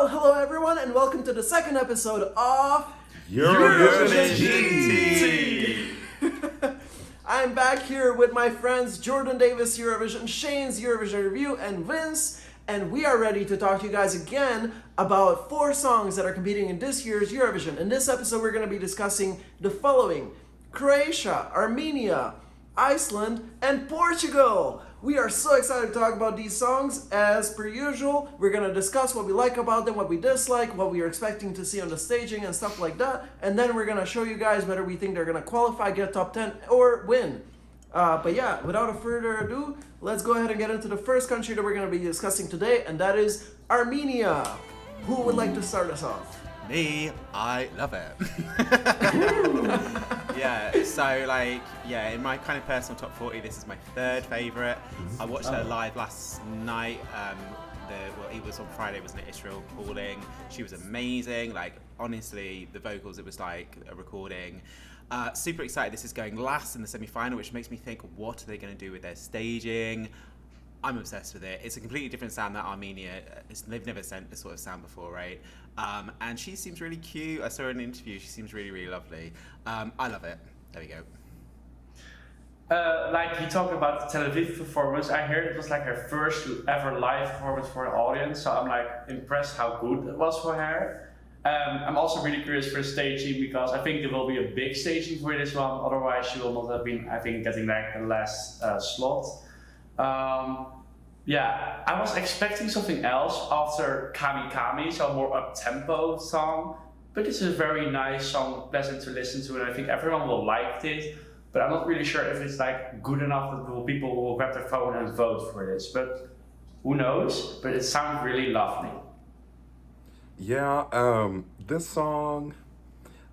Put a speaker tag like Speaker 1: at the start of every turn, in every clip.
Speaker 1: Well, hello everyone, and welcome to the second episode of
Speaker 2: Eurovision GT.
Speaker 1: I'm back here with my friends Jordan Davis Eurovision, Shane's Eurovision Review, and Vince, and we are ready to talk to you guys again about 4 songs that are competing in this year's Eurovision. In this episode, we're going to be discussing the following: Croatia, Armenia, Iceland, and Portugal. We are so excited to talk about these songs. As per usual, we're going to discuss what we like about them, what we dislike, what we are expecting to see on the staging and stuff like that. And then we're going to show you guys whether we think they're going to qualify, get top 10, or win. But yeah, without further ado, let's go ahead and get into the first country that we're going to be discussing today, and that is Armenia. Who would like to start us off?
Speaker 2: Me, I love it. In my kind of personal top 40, this is my 3rd favourite. I watched her live last night. It was on Friday, wasn't it? Israel calling. She was amazing. Like, honestly, the vocals, it was like a recording. Super excited. This is going last in the semi-final, which makes me think, what are they going to do with their staging? I'm obsessed with it. It's a completely different sound that Armenia, they've never sent this sort of sound before, right? And she seems really cute. I saw her in an interview. She seems really, really lovely. I love it. There we go.
Speaker 3: Like you talked about the Tel Aviv performance, I heard it was like her first ever live performance for an audience, so I'm like impressed how good it was for her. I'm also really curious for the staging because I think there will be a big staging for this one, otherwise she will not have been, I think, getting like the last slot. I was expecting something else after Kami Kami, so a more up-tempo song, but this is a very nice song, pleasant to listen to, and I think everyone will like this. But I'm not really sure if it's like good enough that people will grab their phone and vote for this. But who knows? But it sounds really lovely.
Speaker 4: Yeah, this song,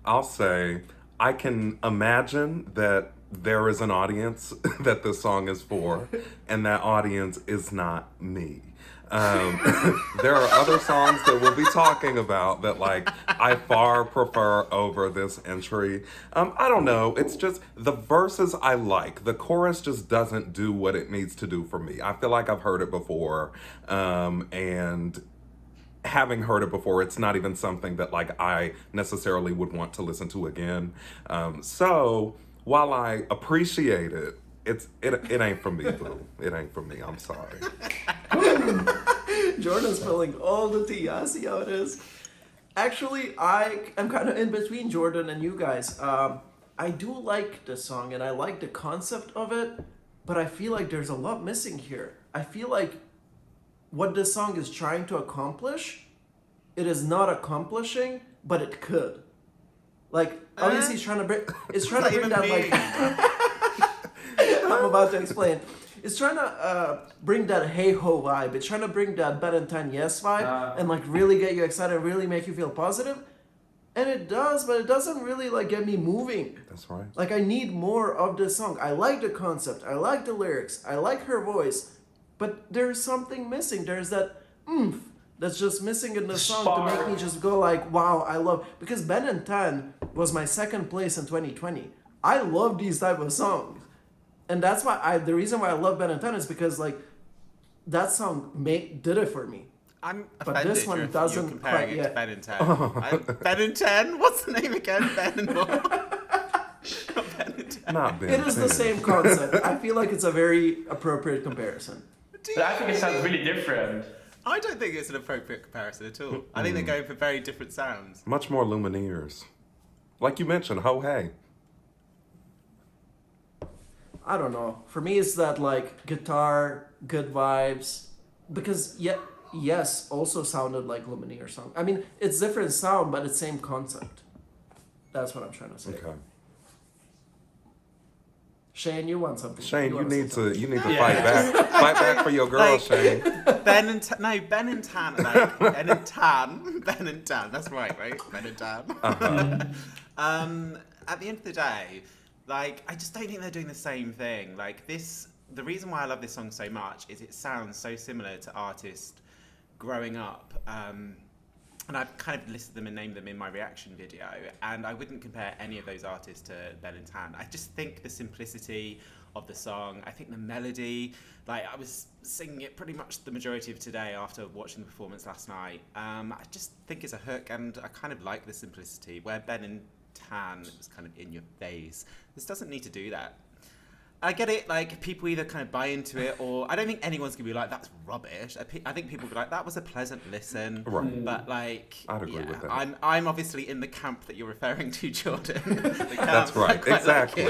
Speaker 4: I'll say, I can imagine that there is an audience that this song is for, and that audience is not me. There are other songs that we'll be talking about that, like, I far prefer over this entry. I don't know. It's just the verses I like. The chorus just doesn't do what it needs to do for me. I feel like I've heard it before, and having heard it before, it's not even something that, like, I necessarily would want to listen to again. So while I appreciate it, it ain't for me, boo. It ain't for me. I'm sorry.
Speaker 1: Jordan's spilling all the tea. I see how it is. Actually, I am kind of in between Jordan and you guys. I do like the song and I like the concept of it, but I feel like there's a lot missing here. I feel like what this song is trying to accomplish, it is not accomplishing, but it could. Like, obviously, it's trying to bring that, like, I'm about to explain. It's trying to bring that hey-ho vibe. It's trying to bring that Ben and 10 Yes vibe and, like, really get you excited, really make you feel positive. And it does, but it doesn't really, like, get me moving.
Speaker 4: That's right.
Speaker 1: Like, I need more of this song. I like the concept. I like the lyrics. I like her voice. But there's something missing. There's that oomph that's just missing in the song to make me just go like, wow, I love... Because Ben and 10 was my 2nd place in 2020. I love these type of songs. And that's why the reason why I love Ben and 10 is because, like, that song did it for me.
Speaker 2: I'm
Speaker 1: but
Speaker 2: offended
Speaker 1: this one
Speaker 2: you're
Speaker 1: doesn't
Speaker 2: comparing
Speaker 1: quite
Speaker 2: it
Speaker 1: yet.
Speaker 2: to Ben and 10. Ben and 10? What's the name again? Ben and what? Not Ben and 10.
Speaker 4: Not Ben.
Speaker 1: It is the same concept. I feel like it's a very appropriate comparison.
Speaker 3: But I think it sounds really different.
Speaker 2: I don't think it's an appropriate comparison at all. I think they're going for very different sounds.
Speaker 4: Much more Lumineers. Like you mentioned, ho hey.
Speaker 1: I don't know. For me, it's that, like, guitar, good vibes. Because, yes, also sounded like Lumineer song. I mean, it's different sound, but it's same concept. That's what I'm trying to say.
Speaker 4: Okay.
Speaker 1: Shane, you want something?
Speaker 4: Shane, you need to
Speaker 3: Yeah.
Speaker 4: fight back. Fight back for your girl,
Speaker 2: Like,
Speaker 4: Shane.
Speaker 2: Ben and Tan. Like, Ben and Tan. Ben and Tan. That's right? Ben and Tan. At the end of the day, like, I just don't think they're doing the same thing. Like, the reason why I love this song so much is it sounds so similar to artists growing up. And I've kind of listed them and named them in my reaction video, and I wouldn't compare any of those artists to Ben and Tan. I just think the simplicity of the song. I think the melody, like I was singing it pretty much the majority of today after watching the performance last night. I just think it's a hook, and I kind of like the simplicity. Where Ben and Tan, it was kind of in your face. This doesn't need to do that. I get it, like, people either kind of buy into it, or I don't think anyone's going to be like, that's rubbish. I think people will be like, that was a pleasant listen.
Speaker 4: Right.
Speaker 2: But, like,
Speaker 4: I'd agree with that.
Speaker 2: I'm obviously in the camp that you're referring to, Jordan.
Speaker 4: That's right, exactly.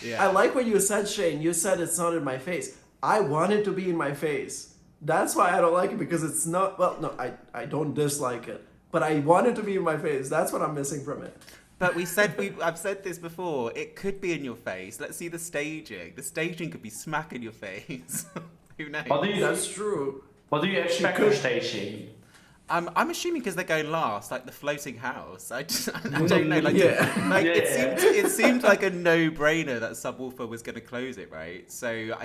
Speaker 2: Yeah.
Speaker 1: I like what you said, Shane. You said it's not in my face. I want it to be in my face. That's why I don't like it, because it's not, well, no, I don't dislike it. But I want it to be in my face. That's what I'm missing from it.
Speaker 2: But I've said this before, it could be in your face. Let's see the staging. The staging could be smack in your face. Who knows?
Speaker 1: That's true.
Speaker 3: What do you expect for staging?
Speaker 2: I'm assuming because they're going last, like the floating house. I don't know. Like,
Speaker 3: Yeah.
Speaker 2: It seemed like a no-brainer that Subwoofer was going to close it, right? So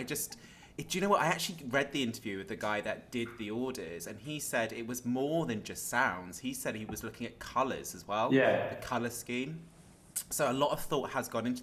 Speaker 2: do you know what? I actually read the interview with the guy that did the orders, and he said it was more than just sounds. He said he was looking at colours as well.
Speaker 3: Yeah.
Speaker 2: The colour scheme. So a lot of thought has gone into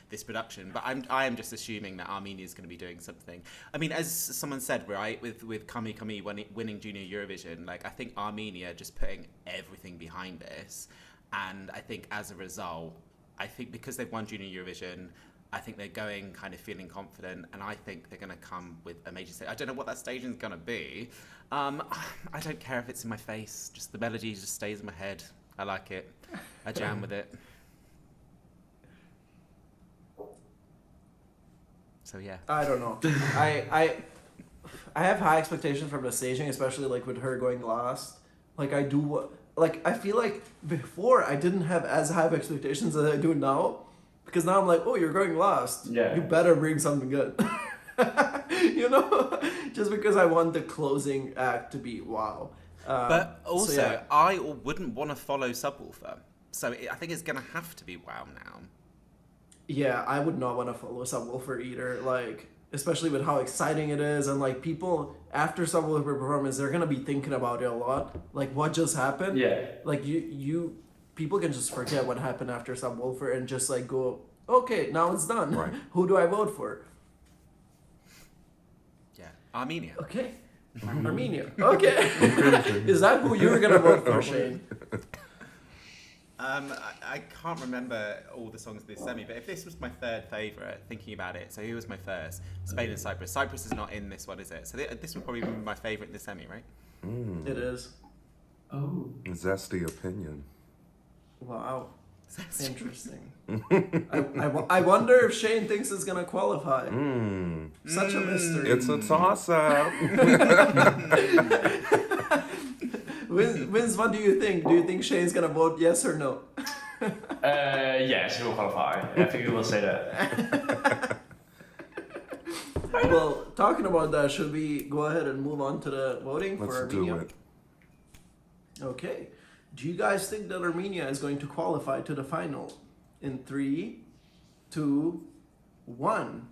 Speaker 2: this production, but I am just assuming that Armenia is going to be doing something. I mean, as someone said, right, with Kami Kami winning Junior Eurovision, like I think Armenia just putting everything behind this, and I think as a result, I think because they've won Junior Eurovision, I think they're going kind of feeling confident, and I think they're going to come with a major stage. I don't know what that staging is going to be. I don't care if it's in my face. Just the melody just stays in my head. I like it. I jam with it. So yeah.
Speaker 1: I don't know. I have high expectations from the staging, especially like with her going last. Like I feel like before I didn't have as high of expectations as I do now. Because now I'm like, oh, you're going last.
Speaker 3: Yeah.
Speaker 1: You better bring something good. You know? Just because I want the closing act to be wow.
Speaker 2: But also,
Speaker 1: so yeah.
Speaker 2: I wouldn't want to follow Subwoofer. So I think it's going to have to be wow now.
Speaker 1: Yeah, I would not want to follow Subwoofer either. Like, especially with how exciting it is. And like people, after Subwoofer performance, they're going to be thinking about it a lot. Like, what just happened?
Speaker 3: Yeah.
Speaker 1: Like, people can just forget what happened after Subwoofer and just like go, okay, now it's done.
Speaker 4: Right.
Speaker 1: Who do I vote for?
Speaker 2: Yeah. Armenia.
Speaker 1: Okay. Armenia. Okay. Is that who you were going to vote for, Shane?
Speaker 2: I can't remember all the songs of this semi, but if this was my third favourite, thinking about it, so who was my first? Spain and Cyprus. Cyprus is not in this one, is it? So this would probably be my favourite in the semi, right?
Speaker 1: It is.
Speaker 3: Oh.
Speaker 4: Zesty opinion.
Speaker 1: Wow. Interesting. I wonder if Shane thinks it's going to qualify. Such a mystery.
Speaker 4: It's a toss-up.
Speaker 1: Vince, what do you think? Do you think Shane's going to vote yes or no?
Speaker 3: Yes, he will qualify. I think he will say that.
Speaker 1: Well, talking about that, should we go ahead and move on to the voting for Armenia?
Speaker 4: Let's do it.
Speaker 1: Okay. Do you guys think that Armenia is going to qualify to the final? In 3, 2, 1.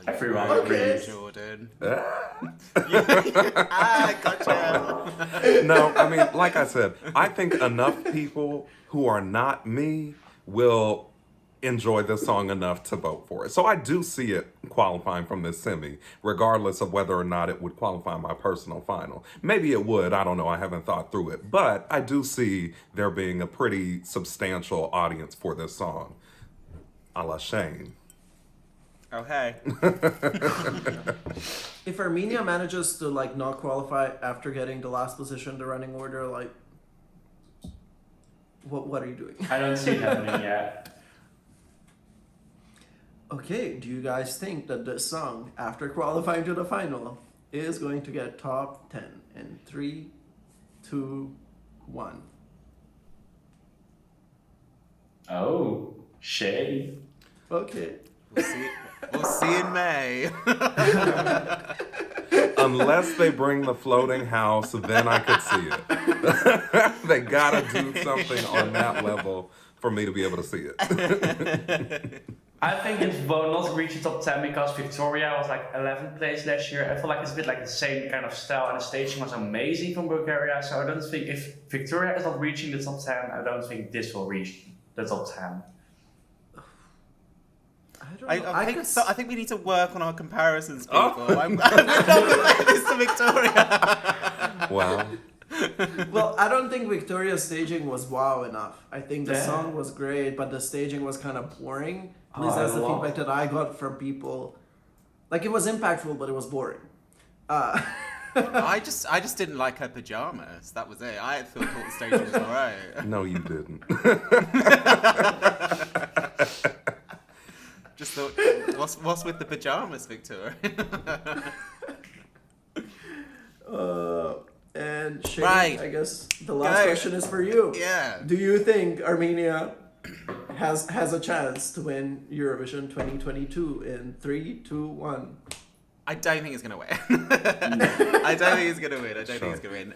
Speaker 3: Everyone
Speaker 1: Okay.
Speaker 3: agrees.
Speaker 2: Jordan.
Speaker 4: Gotcha. No, I mean, like I said, I think enough people who are not me will enjoy this song enough to vote for it. So I do see it qualifying from this semi, regardless of whether or not it would qualify my personal final. Maybe it would, I don't know, I haven't thought through it. But I do see there being a pretty substantial audience for this song. A la Shane.
Speaker 2: Oh, hey.
Speaker 1: If Armenia manages to like not qualify after getting the last position in the running order, like, what are you doing?
Speaker 3: I don't see it happening yet.
Speaker 1: Okay, do you guys think that this song, after qualifying to the final, is going to get top 10 in 3, 2, 1?
Speaker 3: Oh, shade.
Speaker 1: Okay.
Speaker 2: We'll see in May.
Speaker 4: Unless they bring the floating house, then I could see it. They gotta do something on that level for me to be able to see it.
Speaker 3: I think it will not reach the top 10 because Victoria was like 11th place last year. I feel like it's a bit like the same kind of style, and the staging was amazing from Bulgaria. So I don't think if Victoria is not reaching the top 10, I don't think this will reach the top 10.
Speaker 2: I think we need to work on our comparisons, people. I'm not comparing this to Victoria.
Speaker 4: Wow.
Speaker 1: Well, I don't think Victoria's staging was wow enough. I think the song was great, but the staging was kind of boring. At least that's the feedback that I got from people. Like, it was impactful, but it was boring.
Speaker 2: I just didn't like her pajamas. That was it. I thought the staging was alright.
Speaker 4: No, you didn't.
Speaker 2: Just thought, what's with the pajamas, Victoria?
Speaker 1: And Shane,
Speaker 2: Right.
Speaker 1: I guess the last question is for you.
Speaker 2: Yeah.
Speaker 1: Do you think Armenia has a chance to win Eurovision 2022 in 3, 2, 1?
Speaker 2: I don't think it's going to win. I don't think it's going to win.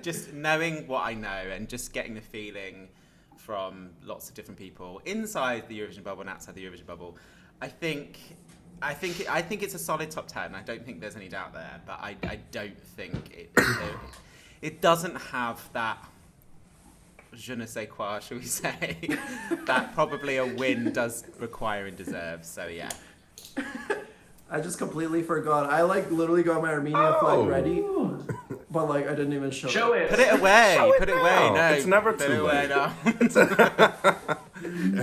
Speaker 2: Just knowing what I know and just getting the feeling from lots of different people inside the Eurovision bubble and outside the Eurovision bubble, I think it's a solid top 10. I don't think there's any doubt there, but I don't think it doesn't have that je ne sais quoi, shall we say, that probably a win does require and deserve. So yeah.
Speaker 1: I just completely forgot. I literally got my Armenia flag ready, but I didn't even show it.
Speaker 2: Put it away. Put it away. No,
Speaker 4: it's never
Speaker 2: put
Speaker 4: too
Speaker 2: it away.
Speaker 4: late.
Speaker 2: No.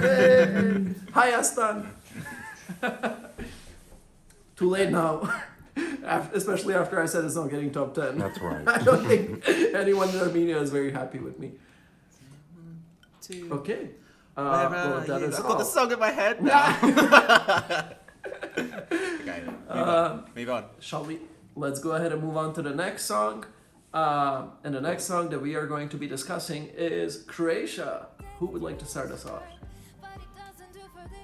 Speaker 1: Yay. Hi, Aston. Too late now. Especially after I said it's not getting top 10.
Speaker 4: That's right.
Speaker 1: I don't think anyone in Armenia is very happy with me. Okay.
Speaker 2: I've got the song in my head now. Okay, move on.
Speaker 1: Shall we? Let's go ahead and move on to the next song. And the next song that we are going to be discussing is Croatia. Who would like to start us off?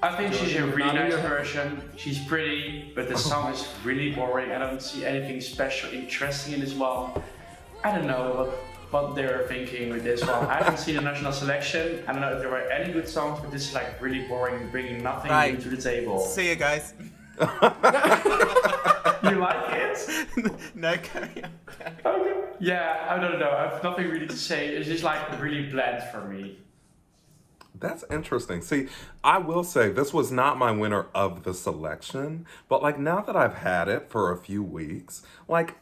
Speaker 3: I think she's a really nice version. She's pretty, but the song is really boring. I don't see anything special, interesting in this one. I don't know what they're thinking with this one. I haven't seen the national selection. I don't know if there were any good songs, but this is really boring, bringing nothing new to the table.
Speaker 2: See you guys.
Speaker 3: You like it?
Speaker 2: No, carry on.
Speaker 3: Okay. Yeah, I don't know. I have nothing really to say. It's just really bland for me.
Speaker 4: That's interesting. See, I will say this was not my winner of the selection, but now that I've had it for a few weeks,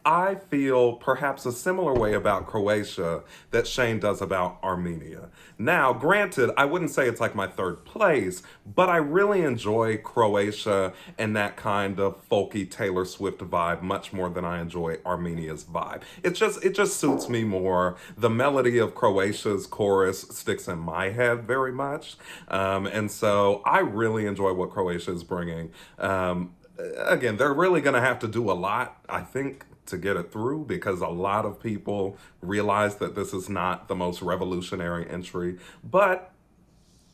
Speaker 4: I feel perhaps a similar way about Croatia that Shane does about Armenia. Now, granted, I wouldn't say it's my third place, but I really enjoy Croatia and that kind of folky Taylor Swift vibe much more than I enjoy Armenia's vibe. It just suits me more. The melody of Croatia's chorus sticks in my head very much. And so I really enjoy what Croatia is bringing. Again, they're really going to have to do a lot, I think, to get it through, because a lot of people realize that this is not the most revolutionary entry. But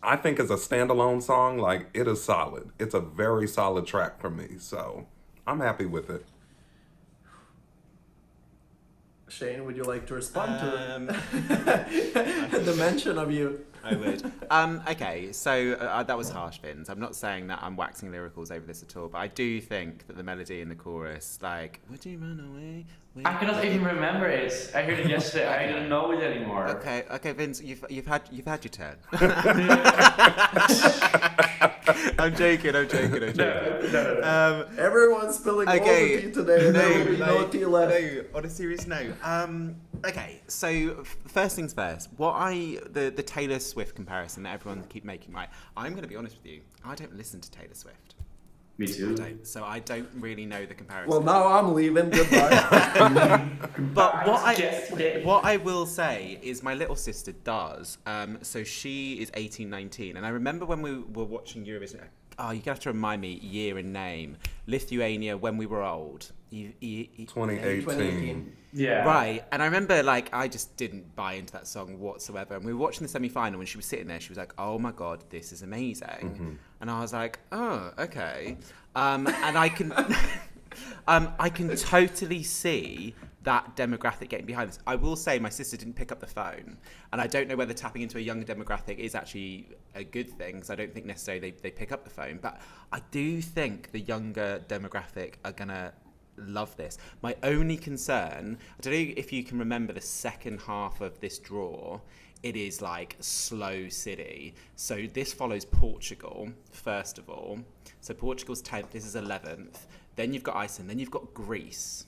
Speaker 4: I think as a standalone song, it is solid. It's a very solid track for me. So I'm happy with it.
Speaker 1: Shane, would you like to respond to the mention of you?
Speaker 2: I would. Okay, so that was harsh, Vince. I'm not saying that I'm waxing lyricals over this at all, but I do think that the melody in the chorus, would you run away?
Speaker 3: I cannot even remember it. I heard it yesterday. I don't know it anymore.
Speaker 2: Okay, Vince, you've had your turn. I'm joking.
Speaker 3: No.
Speaker 1: Everyone's spilling all the tea today. There will be no tea left.
Speaker 2: No, on a serious note. Okay, so first things first. The Taylor Swift comparison that everyone keep making, right? I'm going to be honest with you. I don't listen to Taylor Swift.
Speaker 3: Me too.
Speaker 2: So I don't really know the comparison.
Speaker 1: Well, now I'm leaving. Goodbye.
Speaker 2: But what I will say is my little sister does. So she is 18, 19. And I remember when we were watching Eurovision, you're going to have to remind me year and name. Lithuania, When We Were Old.
Speaker 4: 2018.
Speaker 3: Yeah.
Speaker 2: Right. And I remember, I just didn't buy into that song whatsoever. And we were watching the semi-final when she was sitting there. She was like, oh, my God, this is amazing. Mm-hmm. And I was like, oh, okay. And I can... I can totally see that demographic getting behind this. I will say my sister didn't pick up the phone, and I don't know whether tapping into a younger demographic is actually a good thing, because I don't think necessarily they pick up the phone, but I do think the younger demographic are gonna love this. My only concern, I don't know if you can remember the second half of this draw, it is like slow city. So this follows Portugal, first of all. So Portugal's 10th, this is 11th. Then you've got Iceland, then you've got Greece.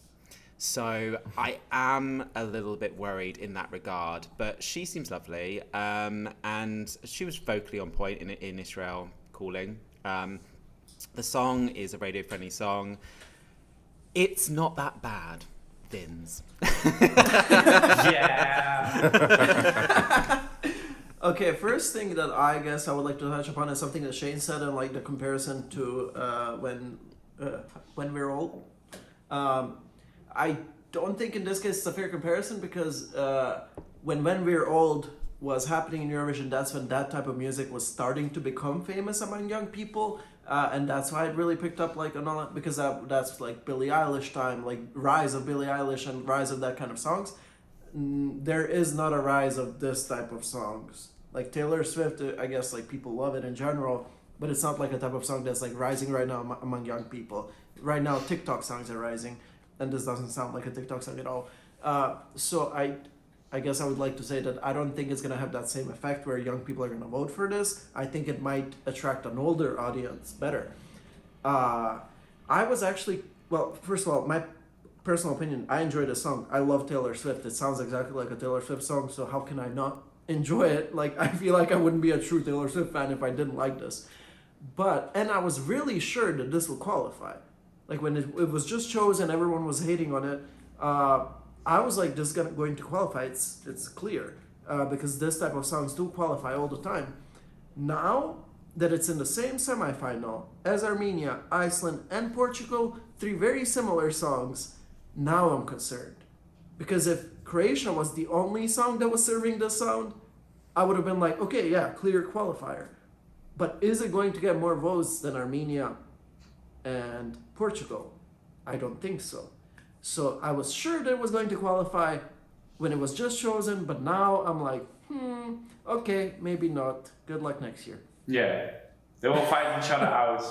Speaker 2: So I am a little bit worried in that regard, but she seems lovely, and she was vocally on point in Israel calling. The song is a radio-friendly song. It's not that bad, Vins.
Speaker 3: Yeah.
Speaker 1: Okay, first thing that I guess I would like to touch upon is something that Shane said, and like the comparison to when we're old. I don't think in this case it's a fair comparison, because when We're Old was happening in Eurovision, that's when that type of music was starting to become famous among young people, and that's why it really picked up, like, because that's like Billie Eilish time, like rise of Billie Eilish and rise of that kind of songs. There is not a rise of this type of songs. Like Taylor Swift, I guess like people love it in general, but it's not like a type of song that's like rising right now among young people. Right now, TikTok songs are rising, and this doesn't sound like a TikTok song at all. So I guess I would like to say that I don't think it's going to have that same effect where young people are going to vote for this. I think it might attract an older audience better. I was actually, well, first of all, my personal opinion, I enjoy the song. I love Taylor Swift. It sounds exactly like a Taylor Swift song, so how can I not enjoy it? Like, I feel like I wouldn't be a true Taylor Swift fan if I didn't like this. And I was really sure that this will qualify. Like, when it was just chosen, everyone was hating on it. I was like, this is going to qualify. It's clear. Because this type of songs do qualify all the time. Now that it's in the same semifinal as Armenia, Iceland, and Portugal, 3 very similar songs, now I'm concerned. Because if Croatia was the only song that was serving this sound, I would have been like, okay, yeah, clear qualifier. But is it going to get more votes than Armenia and Portugal? I don't think so. So I was sure that it was going to qualify when it was just chosen, but now I'm like, okay, maybe not. Good luck next year.
Speaker 3: Yeah. They will fight each other out.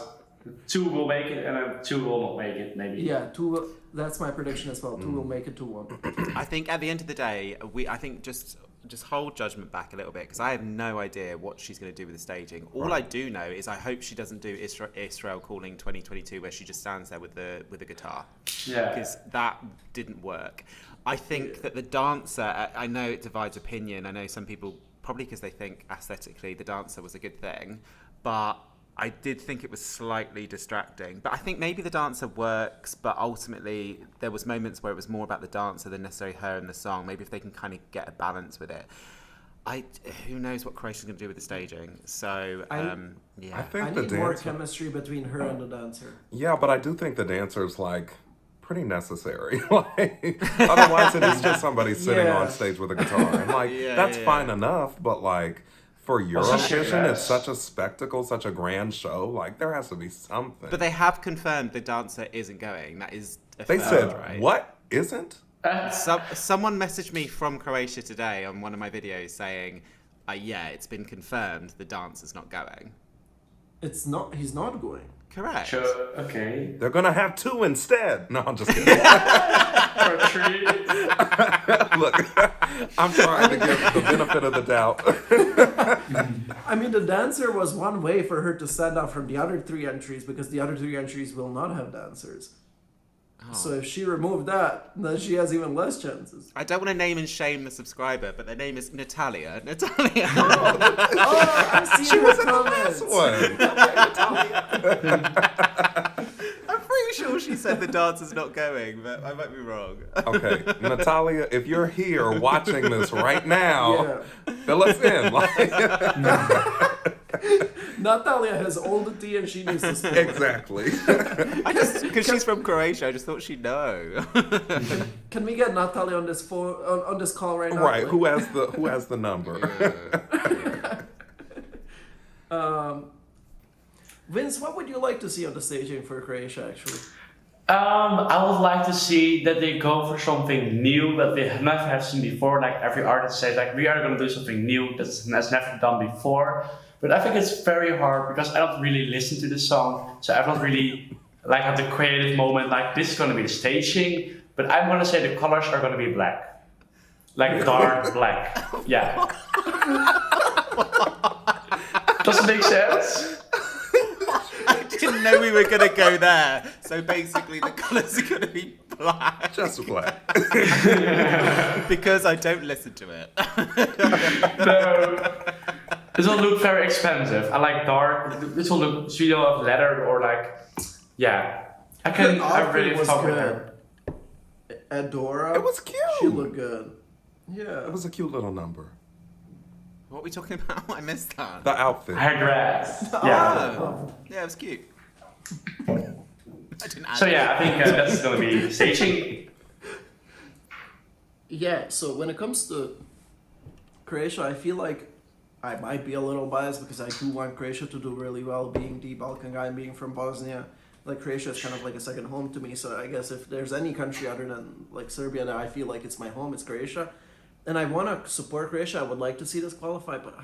Speaker 3: 2 will make it, and then 2 will not make it, maybe.
Speaker 1: Yeah, 2. That's my prediction as well. 2 will make it, 2-1.
Speaker 2: I think at the end of the day, I think just hold judgment back a little bit, because I have no idea what she's going to do with the staging. All I do know is I hope she doesn't do Israel Calling 2022, where she just stands there with the guitar.
Speaker 3: Yeah.
Speaker 2: Because that didn't work. I think that the dancer, I know it divides opinion. I know some people, probably because they think aesthetically the dancer was a good thing, but I did think it was slightly distracting. But I think maybe the dancer works, but ultimately there was moments where it was more about the dancer than necessarily her and the song. Maybe if they can kind of get a balance with it. Who knows what Croatia's going to do with the staging. So, yeah.
Speaker 4: I think
Speaker 1: I
Speaker 4: the
Speaker 1: need
Speaker 4: dancer,
Speaker 1: more chemistry between her and the dancer.
Speaker 4: Yeah, but I do think the dancer's like pretty necessary. Like, otherwise it is just somebody sitting on stage with a guitar. And like, that's fine enough, but like, for Eurovision, it's such a spectacle, such a grand show. Like, there has to be something.
Speaker 2: But they have confirmed the dancer isn't going. That is a
Speaker 4: They
Speaker 2: fact,
Speaker 4: said,
Speaker 2: right?
Speaker 4: what? Isn't?
Speaker 2: Someone messaged me from Croatia today on one of my videos saying, yeah, it's been confirmed the dancer's not going.
Speaker 1: It's not. He's not going.
Speaker 2: Correct.
Speaker 3: Sure, okay.
Speaker 4: They're gonna have 2 instead. No, I'm just kidding.
Speaker 3: For 3.
Speaker 4: Look, I'm trying to give the benefit of the doubt.
Speaker 1: I mean, the dancer was one way for her to stand out from the other 3 entries, because the other 3 entries will not have dancers. So if she removed that, then she has even less chances.
Speaker 2: I don't want to name and shame the subscriber, but their name is Natalia. Natalia.
Speaker 1: Oh, I'm seeing
Speaker 4: She
Speaker 1: her
Speaker 4: was in the
Speaker 1: comments.
Speaker 4: last one.
Speaker 2: I'm pretty sure she said the dancer's not going, but I might be wrong.
Speaker 4: Okay, Natalia, if you're here watching this right now, fill us in.
Speaker 1: Natalia has all the tea and she needs to speak.
Speaker 4: Exactly.
Speaker 2: Because she's from Croatia, I just thought she'd know.
Speaker 1: Can we get Natalia on this phone on this call right now?
Speaker 4: Right. Who has the number?
Speaker 1: Vince, what would you like to see on the staging for Croatia, actually?
Speaker 3: I would like to see that they go for something new that they never have seen before. Like every artist says, like we are going to do something new that's never done before. But I think it's very hard because I don't really listen to the song, so I don't really like have the creative moment. Like this is going to be the staging, but I'm going to say the colors are going to be black, like dark black. Yeah. Does it make sense?
Speaker 2: I didn't know we were going to go there. So basically the colours are going to be black.
Speaker 4: Just black.
Speaker 2: Because I don't listen to it.
Speaker 3: No. This will look very expensive. I like dark. This will look studio of leather or like, yeah. I really
Speaker 1: was
Speaker 3: talk with
Speaker 1: good.
Speaker 3: her.
Speaker 1: Adora.
Speaker 4: It was cute.
Speaker 1: She looked good. Yeah.
Speaker 4: It was a cute little number.
Speaker 2: What are we talking about? I missed that.
Speaker 4: The outfit.
Speaker 3: Her dress. Yeah.
Speaker 2: Oh. Yeah, it was cute. I didn't add
Speaker 3: So yeah, I think that's gonna be staging.
Speaker 1: Yeah, so when it comes to Croatia, I feel like I might be a little biased because I do want Croatia to do really well, being the Balkan guy and being from Bosnia. Like Croatia is kind of like a second home to me, so I guess if there's any country other than like Serbia that I feel like it's my home, it's Croatia. And I want to support Croatia. I would like to see this qualify, but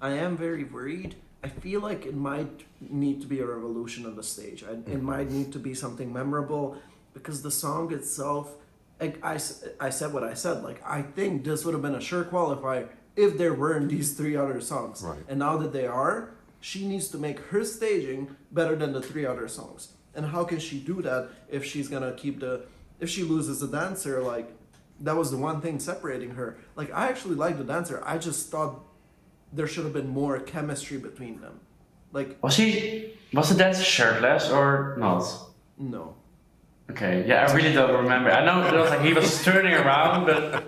Speaker 1: I am very worried. I feel like it might need to be a revolution on the stage. It might need to be something memorable because the song itself, I said what I said. Like, I think this would have been a sure qualifier if there weren't these 3 other songs.
Speaker 4: Right.
Speaker 1: And now that they are, she needs to make her staging better than the 3 other songs. And how can she do that if she's gonna if she loses the dancer, like, that was the one thing separating her. Like, I actually like the dancer. I just thought there should have been more chemistry between them. Like,
Speaker 3: Was the dancer shirtless or not?
Speaker 1: no.
Speaker 3: Okay, yeah, I really don't remember. I know it was like he was turning around, but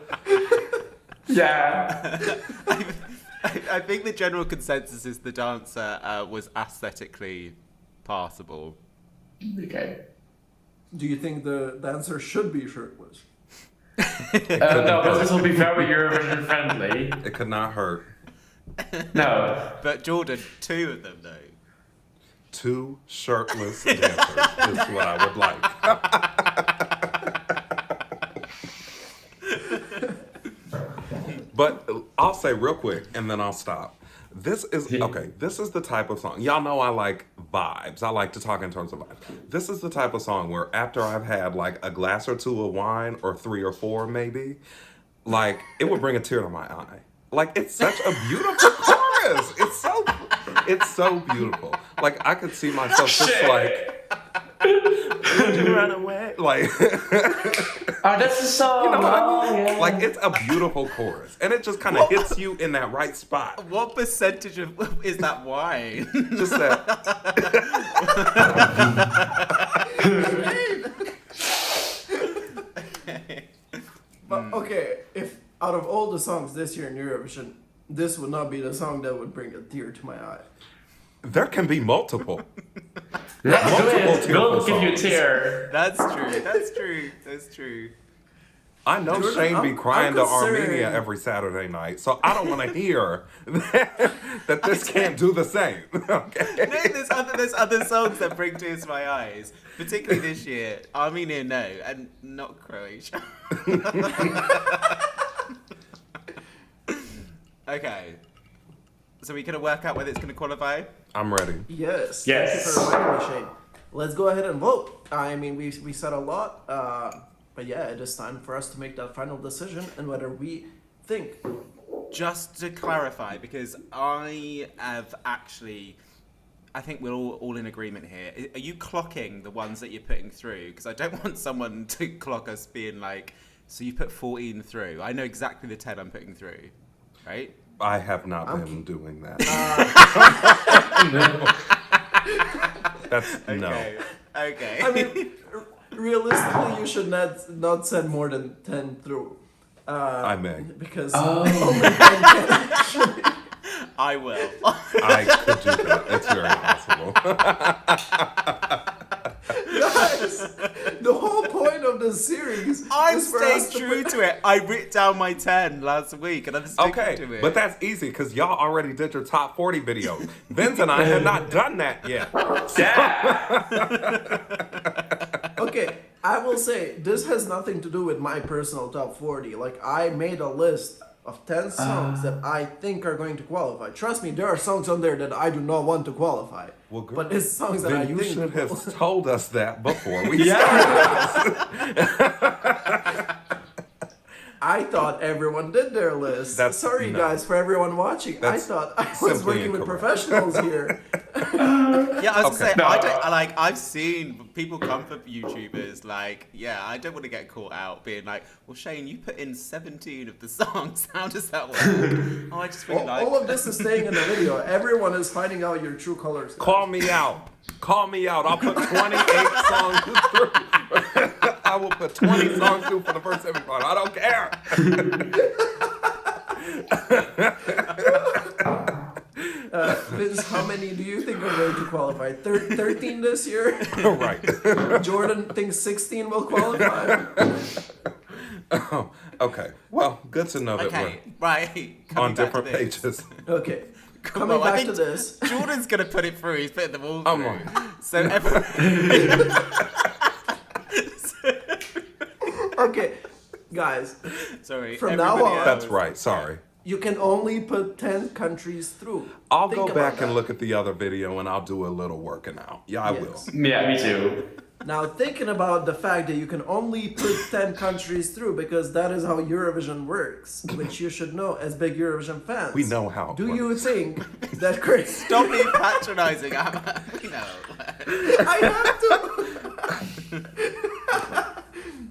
Speaker 3: yeah.
Speaker 2: I think the general consensus is the dancer was aesthetically passable.
Speaker 3: Okay.
Speaker 1: Do you think the dancer should be shirtless?
Speaker 3: No, but this will be very Eurovision friendly.
Speaker 4: It could not hurt.
Speaker 3: No.
Speaker 2: But Jordan, 2 of them though.
Speaker 4: 2 shirtless dancers is what I would like. But I'll say real quick, and then I'll stop. This is the type of song. Y'all know I like vibes. I like to talk in terms of vibes. This is the type of song where after I've had like a glass or 2 of wine, or 3 or 4 maybe, like it would bring a tear to my eye. Like, it's such a beautiful chorus. It's so beautiful. Like, I could see myself just like, would you run away? Like,
Speaker 3: Oh, that's the song.
Speaker 4: you know what I mean?
Speaker 3: Yeah.
Speaker 4: Like, it's a beautiful chorus, and it just kind of hits you in that right spot.
Speaker 2: What percentage of is that wine?
Speaker 4: Just that.
Speaker 1: But okay, if out of all the songs this year in Eurovision, this would not be the song that would bring a tear to my eye.
Speaker 4: There can be multiple.
Speaker 3: Let's do
Speaker 4: multiple
Speaker 3: it. We'll
Speaker 4: tearful
Speaker 3: give you a
Speaker 4: songs.
Speaker 3: tear.
Speaker 2: That's true. That's true. That's true.
Speaker 4: I know
Speaker 1: Jordan,
Speaker 4: Shane be
Speaker 1: I'm
Speaker 4: crying to
Speaker 1: concerned.
Speaker 4: Armenia every Saturday night, so I don't want to hear that this can't do the same. Okay.
Speaker 2: No, there's other songs that bring tears to my eyes, particularly this year. Armenia, no, and not Croatia. Okay. So we gonna work out whether it's gonna qualify?
Speaker 4: I'm ready.
Speaker 1: Yes.
Speaker 3: Yes.
Speaker 1: Thank you for reminding me, Shane. Let's go ahead and vote. I mean, we said a lot, but yeah, it is time for us to make that final decision and whether we think.
Speaker 2: Just to clarify, because I think we're all in agreement here. Are you clocking the ones that you're putting through? Because I don't want someone to clock us being like, so you put 14 through. I know exactly the 10 I'm putting through, right?
Speaker 4: I have not been doing that. That's no.
Speaker 2: Okay.
Speaker 1: I mean, realistically, you should not send more than 10 through.
Speaker 4: I may.
Speaker 1: Because
Speaker 3: Oh.
Speaker 1: only 10 can actually.
Speaker 2: I will.
Speaker 4: I could do that. It's very possible.
Speaker 1: Guys, the whole point of the series
Speaker 2: I'm
Speaker 1: is for us
Speaker 2: staying
Speaker 1: to
Speaker 2: true to it. I wrote down my 10 last week, and I'm sticking
Speaker 4: Okay,
Speaker 2: to it.
Speaker 4: but that's easy because y'all already did your top 40 video. Vince and I have not done that yet.
Speaker 3: Yeah.
Speaker 1: Okay, I will say this has nothing to do with my personal top 40. Like, I made a list of 10 songs that I think are going to qualify. Trust me, there are songs on there that I do not want to qualify.
Speaker 4: Well, good.
Speaker 1: But it's songs that I
Speaker 4: Then you
Speaker 1: think
Speaker 4: should
Speaker 1: will-
Speaker 4: have told us that before we started.
Speaker 1: I thought everyone did their list. Sorry,
Speaker 4: no.
Speaker 1: guys, for everyone watching.
Speaker 4: That's
Speaker 1: I thought I was
Speaker 4: simply
Speaker 1: working with
Speaker 4: incorrect.
Speaker 1: professionals here.
Speaker 2: Yeah, I was
Speaker 4: Okay.
Speaker 2: gonna say, I don't like. I've seen people come for YouTubers. Like, yeah, I don't want to get caught out being like, well, Shane, you put in 17 of the songs. How does that work? Oh, I just really like.
Speaker 1: All of this is staying in the video. Everyone is finding out your true colors.
Speaker 4: Call me out. Call me out. I'll put 28 songs through. I will put 20 songs through for the first semifinal. I don't care.
Speaker 1: Vince, how many do you think are going to qualify? 13 this year?
Speaker 4: Right.
Speaker 1: Jordan thinks 16 will qualify.
Speaker 4: Oh, okay. Well, good to know that
Speaker 2: Okay, right.
Speaker 4: we're
Speaker 2: coming
Speaker 4: on
Speaker 2: back to
Speaker 4: different
Speaker 2: this.
Speaker 4: pages.
Speaker 1: Okay. Coming
Speaker 2: Well, I
Speaker 1: back to
Speaker 2: think
Speaker 1: this.
Speaker 2: Jordan's gonna put it through. He's putting them all
Speaker 4: I'm
Speaker 2: through.
Speaker 4: on.
Speaker 2: So everyone.
Speaker 1: Okay, guys,
Speaker 2: Sorry.
Speaker 1: From now
Speaker 2: everybody
Speaker 1: on-
Speaker 4: That's
Speaker 2: else-
Speaker 4: right. Sorry.
Speaker 1: you can only put 10 countries through.
Speaker 4: I'll
Speaker 1: Think
Speaker 4: go
Speaker 1: about
Speaker 4: back and
Speaker 1: that.
Speaker 4: look at the other video and I'll do a little working out. Yeah, I will.
Speaker 1: Yes.
Speaker 3: Yeah, me too.
Speaker 1: Now, thinking about the fact that you can only put 10 countries through because that is how Eurovision works, which you should know as big Eurovision fans.
Speaker 4: We know how it
Speaker 1: Do you
Speaker 4: works.
Speaker 1: think that Chris...
Speaker 2: Stop being patronising, Emma. We know.
Speaker 1: I have to.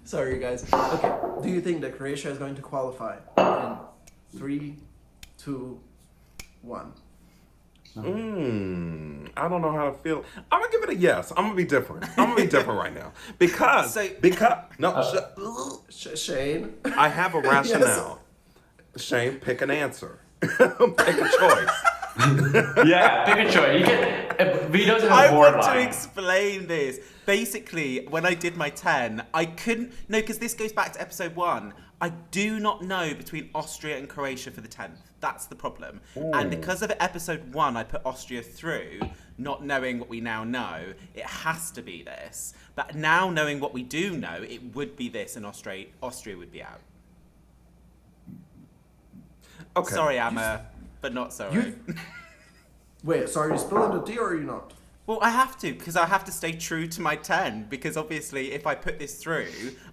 Speaker 1: Sorry, guys. Okay. Do you think that Croatia is going to qualify in 3, 2, 1?
Speaker 4: I don't know how to feel. I'm gonna give it a yes. I'm gonna be different. I'm gonna be different right now because
Speaker 1: Shane.
Speaker 4: I have a rationale. Shane, pick an answer. Pick a choice.
Speaker 3: Yeah, pick a choice. You can. We don't have
Speaker 2: I
Speaker 3: a board
Speaker 2: want to
Speaker 3: line.
Speaker 2: explain this. Basically, when I did my 10, I couldn't. No, because this goes back to episode 1. I do not know between Austria and Croatia for the 10th. That's the problem. And because of episode 1, I put Austria through, not knowing what we now know. It has to be this. But now knowing what we do know, it would be this, and Austria would be out.
Speaker 4: Okay.
Speaker 2: Sorry, Emma, but not sorry.
Speaker 1: Wait, so are you spilling the tea or are you not?
Speaker 2: Well, I have to because I have to stay true to my 10 because obviously if I put this through,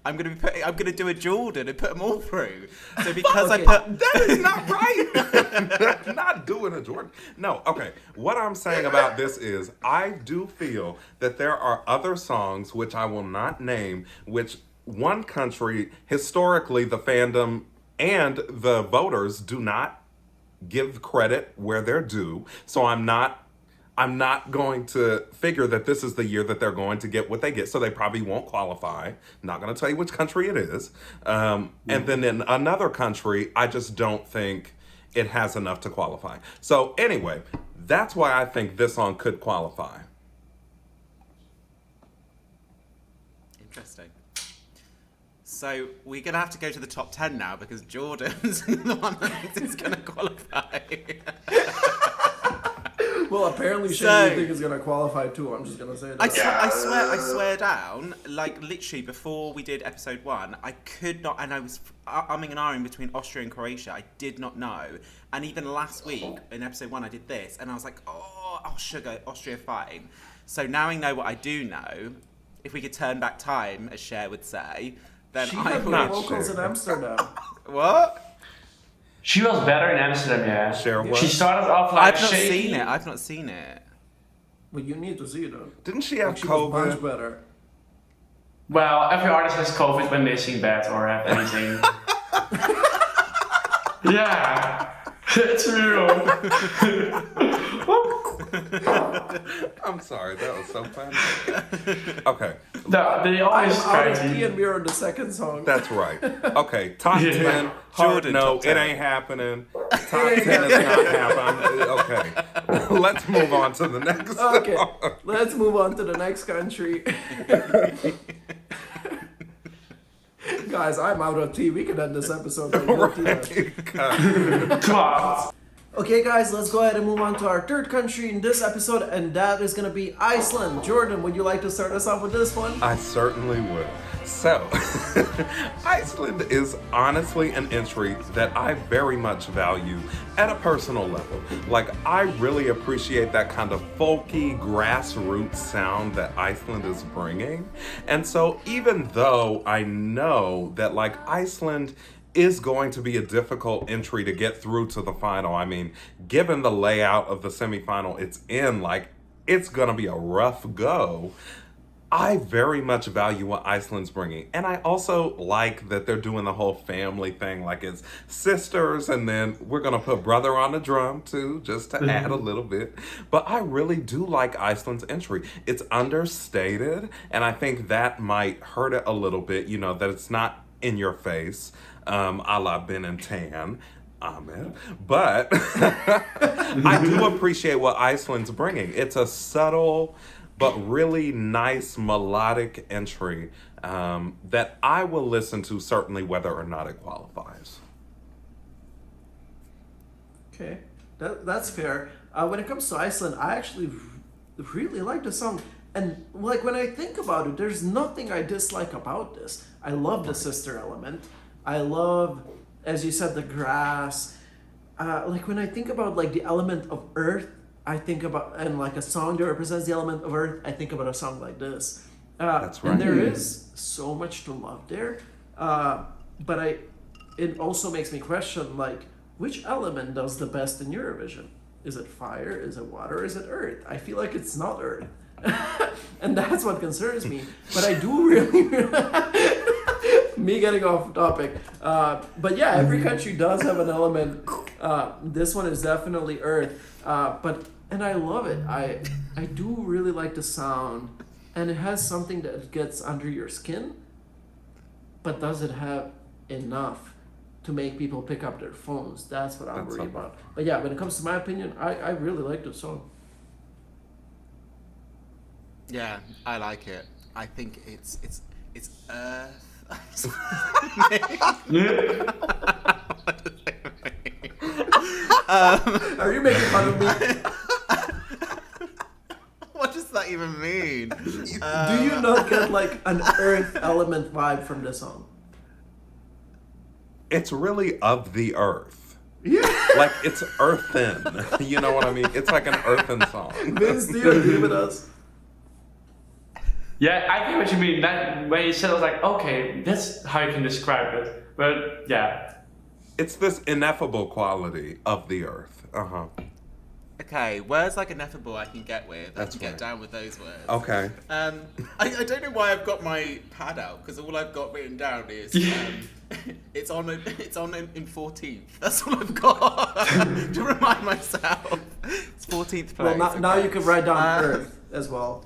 Speaker 2: I'm gonna do a Jordan and put them all through. So because
Speaker 1: Okay.
Speaker 2: I put
Speaker 4: That is not right. Not doing a Jordan. No, okay. What I'm saying about this is I do feel that there are other songs, which I will not name, which one country, historically, the fandom and the voters do not give credit where they're due. So I'm not going to figure that this is the year that they're going to get what they get. So they probably won't qualify. Not going to tell you which country it is. And then in another country, I just don't think it has enough to qualify. So anyway, that's why I think this song could qualify.
Speaker 2: Interesting. So we're gonna have to go to the top 10 now because Jordan's the one that thinks it's gonna qualify.
Speaker 1: Well, apparently Shane
Speaker 2: So-
Speaker 1: you think is going to qualify too. I'm just going to say that.
Speaker 2: I swear down, like literally before we did episode 1, I could not, and I was umming and ahhing between Austria and Croatia. I did not know. And even last week in episode 1, I did this, and I was like, oh, sugar, Austria, fine. So now I know what I do know. If we could turn back time, as Cher would say, then
Speaker 1: She
Speaker 2: I
Speaker 1: had
Speaker 2: would.
Speaker 1: the vocals in Amsterdam.
Speaker 2: What?
Speaker 3: She was better in Amsterdam, yeah.
Speaker 4: Cher was?
Speaker 3: She started off like
Speaker 2: I've not
Speaker 3: shaky.
Speaker 2: seen it. I've not seen it.
Speaker 1: Well, you need to see it though.
Speaker 4: Didn't she have
Speaker 1: She was much
Speaker 4: COVID?
Speaker 1: better.
Speaker 3: Well, every artist has COVID when they sing bad or have anything. Yeah, it's real.
Speaker 4: I'm sorry, that was so funny. Okay,
Speaker 3: No, they
Speaker 1: I'm
Speaker 3: always
Speaker 1: out
Speaker 3: try
Speaker 1: of tea
Speaker 3: to.
Speaker 1: and we're on the second song.
Speaker 4: that's right. Okay, top
Speaker 3: Yeah.
Speaker 4: 10. Hard
Speaker 2: Jordan,
Speaker 4: no,
Speaker 2: top 10.
Speaker 4: it ain't happening. Top 10 is not happening. Okay, let's move on to the next.
Speaker 1: Okay,
Speaker 4: song.
Speaker 1: let's move on to the next country. Guys, I'm out of tea. We can end this episode. Right now.
Speaker 4: Right.
Speaker 3: Come on.
Speaker 1: Okay, guys, let's go ahead and move on to our third country in this episode, and that is going to be Iceland. Jordan, would you like to start us off with this one?
Speaker 4: I certainly would. So, Iceland is honestly an entry that I very much value at a personal level. Like, I really appreciate that kind of folky, grassroots sound that Iceland is bringing. And so, even though I know that, like, Iceland is going to be a difficult entry to get through to the final. I mean, given the layout of the semifinal it's in, like, it's gonna be a rough go. I very much value what Iceland's bringing. And I also like that they're doing the whole family thing, like it's sisters, and then we're gonna put brother on the drum too, just to add a little bit. But I really do like Iceland's entry. It's understated, and I think that might hurt it a little bit, you know, that it's not in your face. A la Ben and Tan. Amen. But I do appreciate what Iceland's bringing. It's a subtle but really nice melodic entry that I will listen to, certainly whether or not it qualifies.
Speaker 1: Okay, that's fair. When it comes to Iceland, I actually really like the song. And like when I think about it, there's nothing I dislike about this. I love the sister element. I love, as you said, the grass. Like when I think about like the element of earth, I think about, and like a song that represents the element of earth, I think about a song like this.
Speaker 4: That's right.
Speaker 1: And there is so much to love there. But it also makes me question, like, which element does the best in Eurovision? Is it fire? Is it water? Is it earth? I feel like it's not earth. And that's what concerns me. But I do really me getting off topic. But yeah, every country does have an element. This one is definitely earth. And I love it. I do really like the sound. And it has something that gets under your skin. But does it have enough to make people pick up their phones? That's what I'm worried about. But yeah, when it comes to my opinion, I really like the song.
Speaker 2: Yeah, I like it. I think it's earth.
Speaker 1: Are you making fun of me?
Speaker 2: What does that even mean?
Speaker 1: Do you not get like an earth element vibe from this song?
Speaker 4: It's really of the earth.
Speaker 1: Yeah.
Speaker 4: Like, it's earthen. You know what I mean? It's like an earthen song.
Speaker 1: Vince, do you agree with us?
Speaker 3: Yeah, I get what you mean. That when you said, I was like, okay, that's how you can describe it. But yeah,
Speaker 4: It's this ineffable quality of the earth. Uh-huh.
Speaker 2: Okay, words like ineffable I can get with.
Speaker 4: That's
Speaker 2: I can
Speaker 4: right.
Speaker 2: get down with those words.
Speaker 4: Okay.
Speaker 2: I don't know why I've got my pad out, because all I've got written down is it's on in 14th. That's all I've got to remind myself. It's 14th place.
Speaker 1: Well, now you can write down earth as well.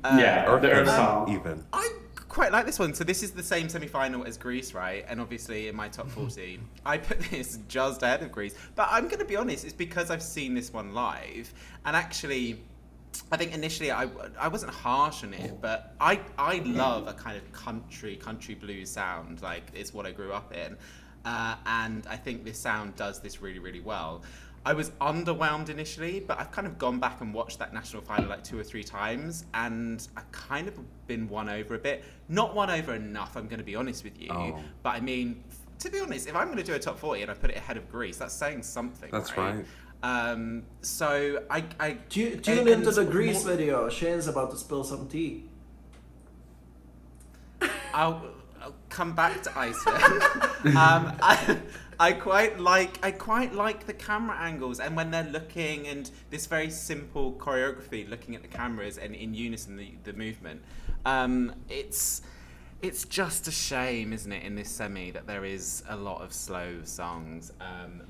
Speaker 3: yeah, the Earth
Speaker 4: Earthen
Speaker 3: song.
Speaker 4: even.
Speaker 2: I quite like this one. So this is the same semi-final as Greece, right? And obviously in my top 40, I put this just ahead of Greece. But I'm going to be honest, it's because I've seen this one live. And actually, I think initially I wasn't harsh on it, but I love a kind of country blues sound. Like, it's what I grew up in. And I think this sound does this really, really well. I was underwhelmed initially, but I've kind of gone back and watched that national final like 2 or 3 times, and I've kind of been won over a bit. Not won over enough, I'm going to be honest with you.
Speaker 4: Oh.
Speaker 2: But I mean, to be honest, if I'm going to do a top 40 and I put it ahead of Greece, that's saying something.
Speaker 4: That's
Speaker 2: right. So I
Speaker 1: Tune into the Greece video. Shane's about to spill some tea.
Speaker 2: I'll come back to Iceland. I quite like the camera angles, and when they're looking, and this very simple choreography, looking at the cameras and in unison the movement. It's just a shame, isn't it, in this semi that there is a lot of slow songs.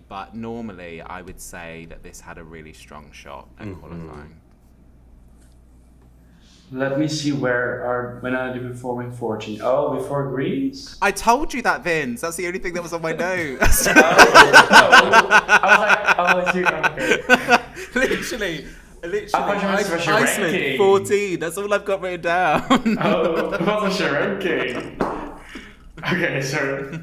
Speaker 2: But normally, I would say that this had a really strong shot at qualifying.
Speaker 3: Let me see when are they performing 14? Oh, before Greece?
Speaker 2: I told you that, Vince. That's the only thing that was on my notes.
Speaker 3: I was like, okay.
Speaker 2: Literally,
Speaker 3: I thought you meant was your
Speaker 2: Iceland,
Speaker 3: ranking.
Speaker 2: 14. That's all I've got written down.
Speaker 3: Oh, what was your ranking? Okay, so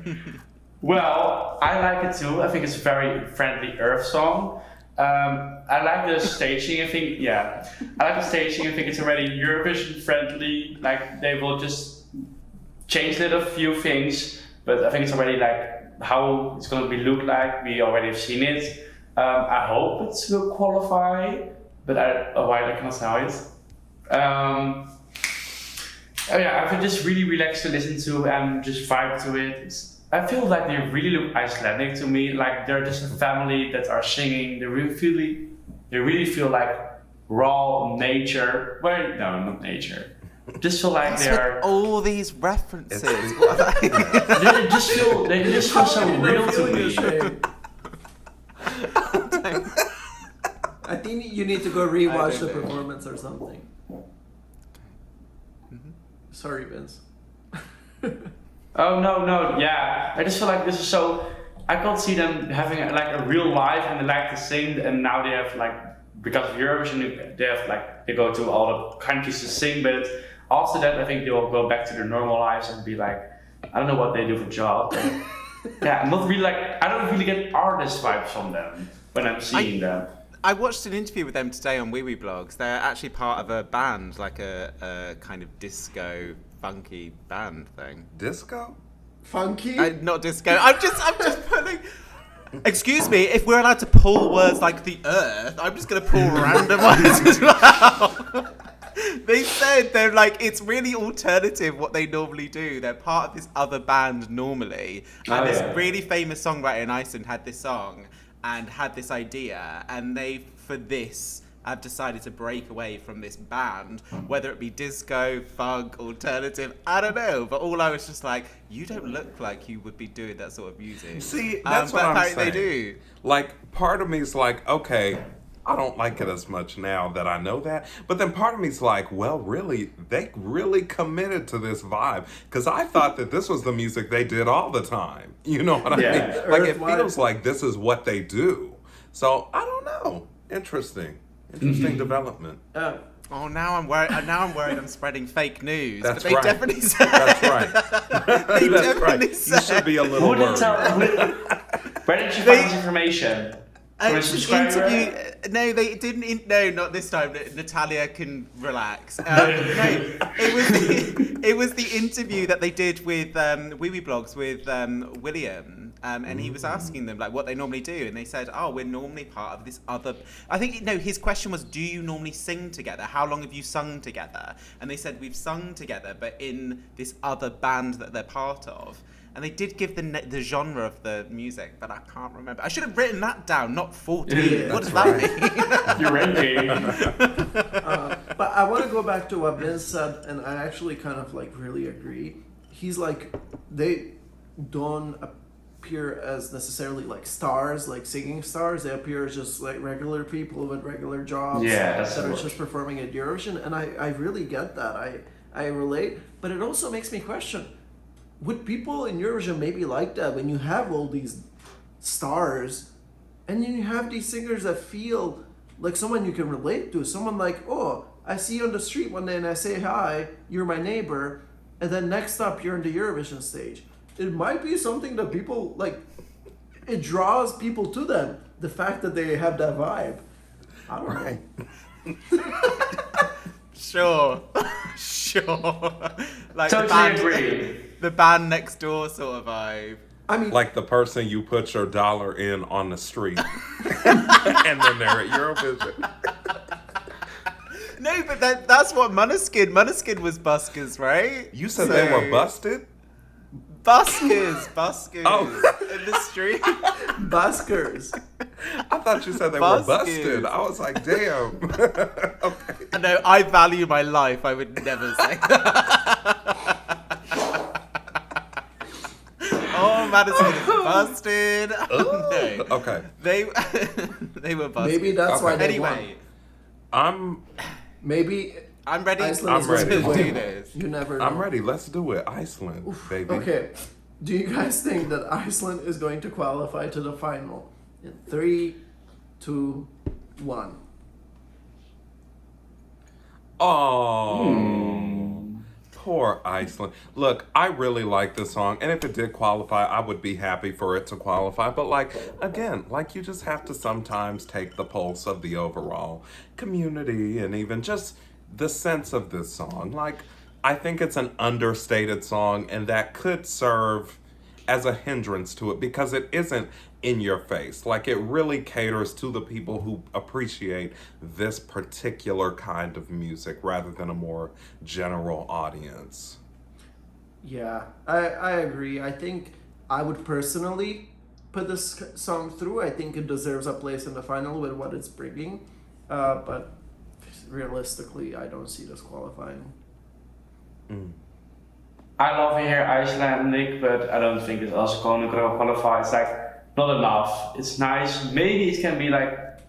Speaker 3: Well, I like it too. I think it's a very friendly Earth song. I like the staging. I think I like the staging. I think it's already Eurovision friendly. Like they will just change a few things, but I think it's already like how it's going to be look like. We already have seen it. I hope it will qualify, but I cannot tell it. I feel just really relaxed to listen to and just vibe to it. I feel like they really look Icelandic to me. Like they're just a family that are singing. They really feel like raw nature. Well, no, not nature. Just feel like they're
Speaker 2: all these references.
Speaker 3: they just feel so real to me.
Speaker 1: I think you need to go rewatch the performance or something. Sorry, Vince.
Speaker 3: Oh no, yeah. I just feel like this is so. I can't see them having like a real life and they like to sing, and now they have like because of Eurovision they have like they go to all the countries to sing, but after that I think they will go back to their normal lives and be like I don't know what they do for job. Yeah, I'm not really like I don't really get artist vibes from them when I'm seeing them.
Speaker 2: I watched an interview with them today on Wee Blogs. They're actually part of a band, like a kind of disco, funky band thing.
Speaker 4: Disco?
Speaker 1: Funky?
Speaker 2: Not disco. I'm just pulling. Excuse me, if we're allowed to pull words like the earth, I'm just going to pull random words as well. They said they're like, it's really alternative what they normally do. They're part of this other band normally. And this really famous songwriter in Iceland had this song and had this idea. And they, for this, have decided to break away from this band, whether it be disco, funk, alternative, I don't know. But all I was just like, you don't look like you would be doing that sort of music.
Speaker 4: See, that's what I'm saying.
Speaker 2: They do.
Speaker 4: Like, part of me is like, okay, I don't like it as much now that I know that. But then part of me is like, well, really, they really committed to this vibe. Because I thought that this was the music they did all the time. You know what I mean? Like, it feels like this is what they do. So, I don't know. Interesting development.
Speaker 2: Oh, now I'm worried. I'm spreading fake news.
Speaker 4: That's
Speaker 2: but they
Speaker 4: right.
Speaker 2: definitely said.
Speaker 4: That's right.
Speaker 2: They
Speaker 4: That's
Speaker 2: definitely
Speaker 4: right.
Speaker 2: said.
Speaker 4: You should be a little worried.
Speaker 3: Where did you find this information? From a subscriber?
Speaker 2: No, they didn't. No, not this time. Natalia can relax. No, it was the interview that they did with Wee Blogs with William, and he was asking them like what they normally do, and they said, "Oh, we're normally part of this other." I think his question was, "Do you normally sing together? How long have you sung together?" And they said, "We've sung together, but in this other band that they're part of." And they did give the genre of the music, but I can't remember. I should have written that down, not 14.
Speaker 1: Yeah,
Speaker 2: what does that mean?
Speaker 3: You're ranking.
Speaker 1: But I want to go back to what Vince said, and I actually kind of like really agree. He's like, they don't appear as necessarily like stars, like singing stars. They appear as just like regular people with regular jobs that are just performing at Eurovision. And I really get that. I relate. But it also makes me question, would people in Eurovision maybe like that when you have all these stars and then you have these singers that feel like someone you can relate to? Someone like, oh, I see you on the street one day and I say hi, you're my neighbor, and then next up you're on the Eurovision stage. It might be something that people like, it draws people to them, the fact that they have that vibe. I don't know.
Speaker 2: Sure. Like
Speaker 3: Totally agree.
Speaker 2: The band next door sort of vibe.
Speaker 1: I mean,
Speaker 4: Like the person you put your dollar in on the street and then they're at Eurovision.
Speaker 2: No, but that's what Måneskin was buskers, right?
Speaker 4: You said they were busted?
Speaker 2: Buskers
Speaker 4: Oh.
Speaker 2: in the street.
Speaker 1: buskers.
Speaker 4: I thought you said they were busted. I was like, damn. Okay.
Speaker 2: No, I value my life. I would never say that. Oh, Madison is busted. No.
Speaker 4: Okay.
Speaker 2: They were busted.
Speaker 1: Maybe that's why they
Speaker 2: Anyway,
Speaker 1: Maybe
Speaker 2: I'm ready.
Speaker 1: Iceland
Speaker 4: I'm
Speaker 1: is
Speaker 4: ready.
Speaker 1: going to
Speaker 2: do
Speaker 1: win.
Speaker 2: this.
Speaker 1: You never know.
Speaker 4: I'm ready. Let's do it. Iceland, baby.
Speaker 1: Okay. Do you guys think that Iceland is going to qualify to the final? In 3, 2, 1.
Speaker 4: Oh. Poor Iceland. Look, I really like this song, and if it did qualify, I would be happy for it to qualify. But like, again, like you just have to sometimes take the pulse of the overall community and even just the sense of this song. Like, I think it's an understated song, and that could serve as a hindrance to it because it isn't in your face. Like, it really caters to the people who appreciate this particular kind of music rather than a more general audience.
Speaker 1: Yeah, I agree. I think I would personally put this song through. I think it deserves a place in the final with what it's bringing. But realistically, I don't see this qualifying.
Speaker 3: I love to hear Icelandic, but I don't think it's also going to qualify. It's like not enough. It's nice. Maybe it can be like,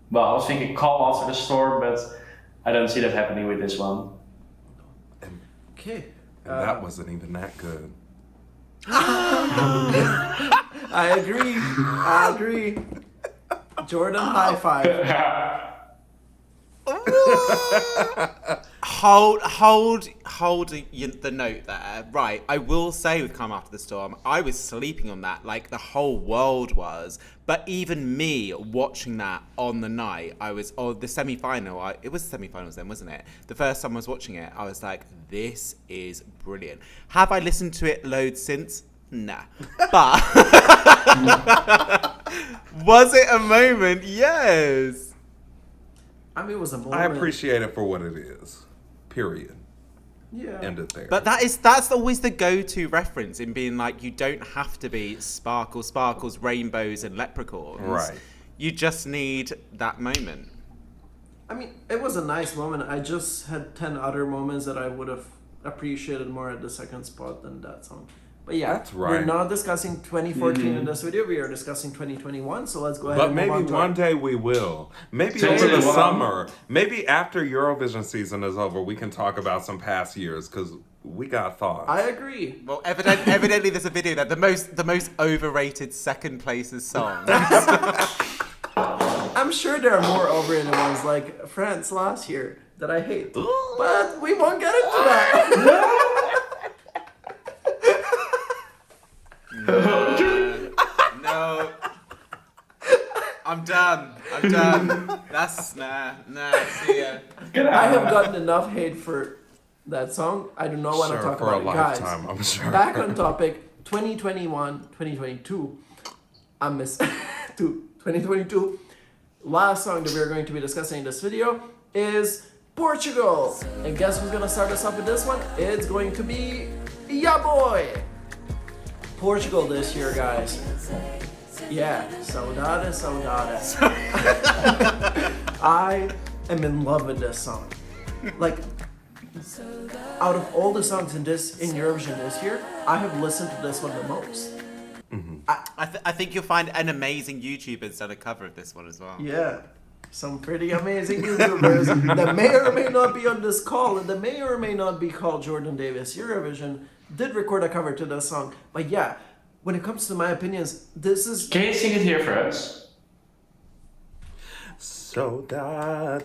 Speaker 3: well, I was thinking calm after the storm, but I don't see that happening with this one.
Speaker 1: Okay.
Speaker 4: And that wasn't even that good.
Speaker 1: I agree. Jordan, high five.
Speaker 2: Hold the note there. Right, I will say with Calm After the Storm, I was sleeping on that like the whole world was. But even me watching that on the night, I was, the semi-final, it was semi-finals then, wasn't it? The first time I was watching it, I was like, this is brilliant. Have I listened to it loads since? Nah. But was it a moment? Yes.
Speaker 1: I mean, it was a moment.
Speaker 4: I appreciate it for what it is. Period.
Speaker 1: Yeah.
Speaker 4: End it there.
Speaker 2: But that's always the go-to reference in being like, you don't have to be sparkles, rainbows, and leprechauns.
Speaker 4: Right.
Speaker 2: You just need that moment.
Speaker 1: I mean, it was a nice moment. I just had 10 other moments that I would have appreciated more at the second spot than that song. But yeah,
Speaker 4: That's right.
Speaker 1: We're not discussing 2014 in this video. We are discussing 2021. So let's go ahead
Speaker 4: But
Speaker 1: and
Speaker 4: maybe
Speaker 1: move on to
Speaker 4: one day we will. Maybe
Speaker 3: So
Speaker 4: over the
Speaker 3: 21.
Speaker 4: summer. Maybe after Eurovision season is over, we can talk about some past years because we got thoughts.
Speaker 1: I agree.
Speaker 2: Well, evidently there's a video that the most overrated second place's song.
Speaker 1: I'm sure there are more overrated ones like France last year that I hate. But we won't get into that.
Speaker 2: No. I'm done. That's nah. See ya.
Speaker 1: I have gotten enough hate for that song. I do not want to talk
Speaker 4: for
Speaker 1: about
Speaker 4: a
Speaker 1: it, guys.
Speaker 4: lifetime, I'm sure.
Speaker 1: Back on topic, 2021, 2022. I miss 2022. Last song that we're going to be discussing in this video is Portugal. And guess who's gonna start us off with this one? It's going to be Ya Boy. Portugal this year, guys. Yeah, Saudade. I am in love with this song. Like, out of all the songs in Eurovision this year, I have listened to this one the most.
Speaker 4: Mm-hmm.
Speaker 2: I think you'll find an amazing YouTuber's done a cover of this one as well.
Speaker 1: Yeah, some pretty amazing YouTubers that may or may not be on this call and that may or may not be called Jordan Davis Eurovision did record a cover to this song. But yeah, when it comes to my opinions, this is...
Speaker 3: Can you sing it here for us?
Speaker 4: Saudade.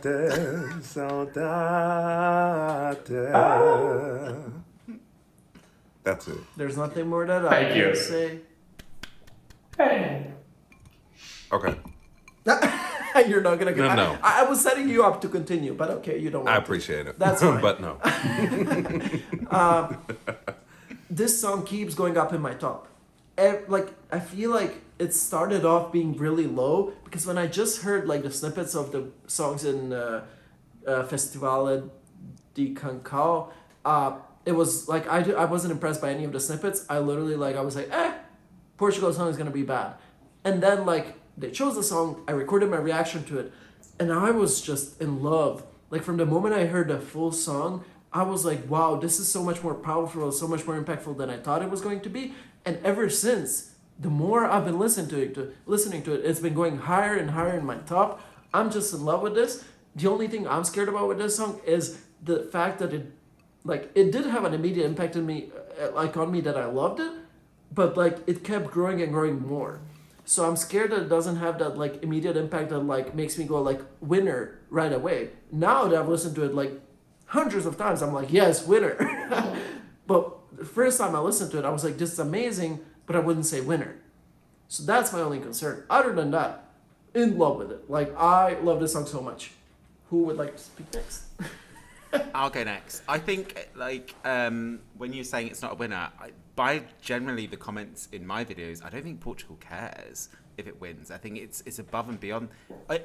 Speaker 4: That's it.
Speaker 1: There's nothing more that I
Speaker 3: Thank you.
Speaker 1: can say.
Speaker 3: Hey.
Speaker 4: Okay.
Speaker 1: You're not gonna...
Speaker 4: No.
Speaker 1: I was setting you up to continue, but okay, you don't want
Speaker 4: I
Speaker 1: to.
Speaker 4: appreciate it.
Speaker 1: That's fine.
Speaker 4: But no.
Speaker 1: This song keeps going up in my top. I feel like it started off being really low because when I just heard like the snippets of the songs in Festivale di Cancao, it was like I wasn't impressed by any of the snippets. I literally I was like, Portugal's song is gonna be bad. And then they chose the song, I recorded my reaction to it, and I was just in love. Like from the moment I heard the full song, I was like, wow, this is so much more powerful, so much more impactful than I thought it was going to be. And ever since, the more I've been listening to it, it's been going higher and higher in my top. I'm just in love with this. The only thing I'm scared about with this song is the fact that it did have an immediate impact on me, on me that I loved it, but it kept growing and growing more. So I'm scared that it doesn't have that immediate impact that makes me go winner right away. Now that I've listened to it hundreds of times. I'm like, yes, winner. But the first time I listened to it, I was like, this is amazing, but I wouldn't say winner. So that's my only concern. Other than that, in love with it. Like, I love this song so much. Who would like to speak next?
Speaker 2: I'll go next. I think, like, when you're saying it's not a winner, by generally the comments in my videos, I don't think Portugal cares if it wins. I think it's above and beyond.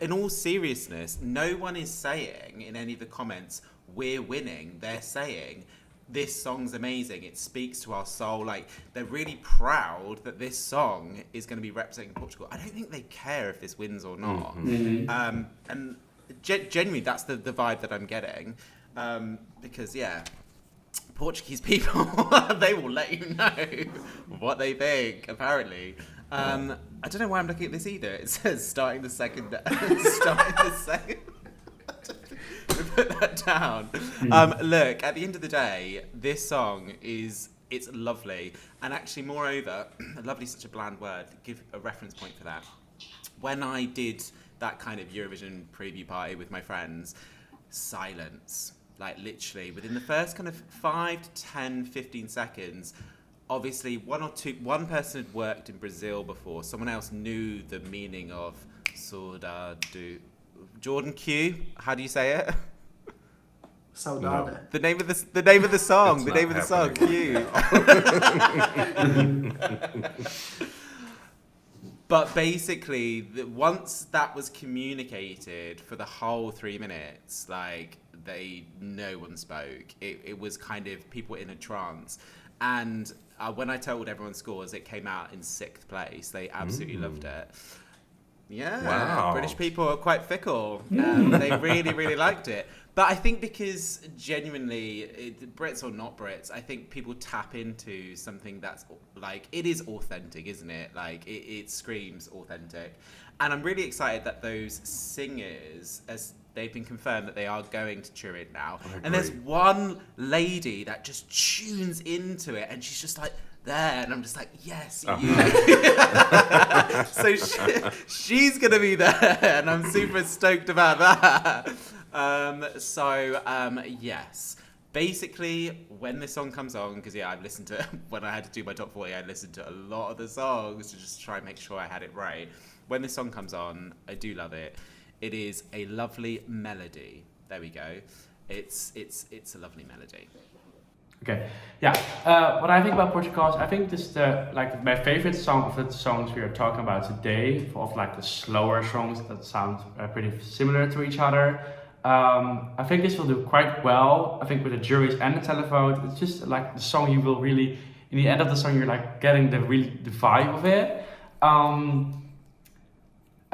Speaker 2: In all seriousness, no one is saying in any of the comments, we're winning. They're saying, this song's amazing. It speaks to our soul. Like, they're really proud that this song is going to be representing Portugal. I don't think they care if this wins or not. Mm-hmm. And genuinely, that's the vibe that I'm getting. Because, yeah, Portuguese people, they will let you know what they think, apparently. I don't know why I'm looking at this either. It says starting the second. Put that down. Look, at the end of the day, this song it's lovely. And actually, moreover, lovely is such a bland word. Give a reference point for that. When I did that kind of Eurovision preview party with my friends, silence. Like, literally, within the first kind of 5 to 10, 15 seconds, obviously one person had worked in Brazil before, someone else knew the meaning of Saudade. Jordan Q, how do you say it?
Speaker 1: Saudade.
Speaker 4: No.
Speaker 2: The name of the song.
Speaker 4: It's
Speaker 2: the name of the song. Q. But basically, once that was communicated for the whole 3 minutes, like, no one spoke. It was kind of people in a trance. And when I told everyone's scores, it came out in 6th place. They absolutely loved it. Yeah,
Speaker 4: wow.
Speaker 2: British people are quite fickle. They really, really liked it. But I think because genuinely, Brits or not Brits, I think people tap into something that's like, it is authentic, isn't it? Like, it screams authentic. And I'm really excited that those singers, as they've been confirmed that they are going to Turin now. And there's one lady that just tunes into it and she's just like, there, and I'm just like, yes, you. So she's gonna be there, and I'm super stoked about that. Yes. Basically, when this song comes on, because I've listened to, when I had to do my top 40, I listened to a lot of the songs to just try and make sure I had it right. When this song comes on, I do love it. It is a lovely melody. There we go. It's a lovely melody.
Speaker 3: Okay, yeah. What I think about Portugal is I think this is my favorite song of the songs we are talking about today, of like the slower songs that sound pretty similar to each other. I think this will do quite well. I think with the juries and the televote, it's just like the song you will really, in the end of the song, you're like getting the vibe of it. I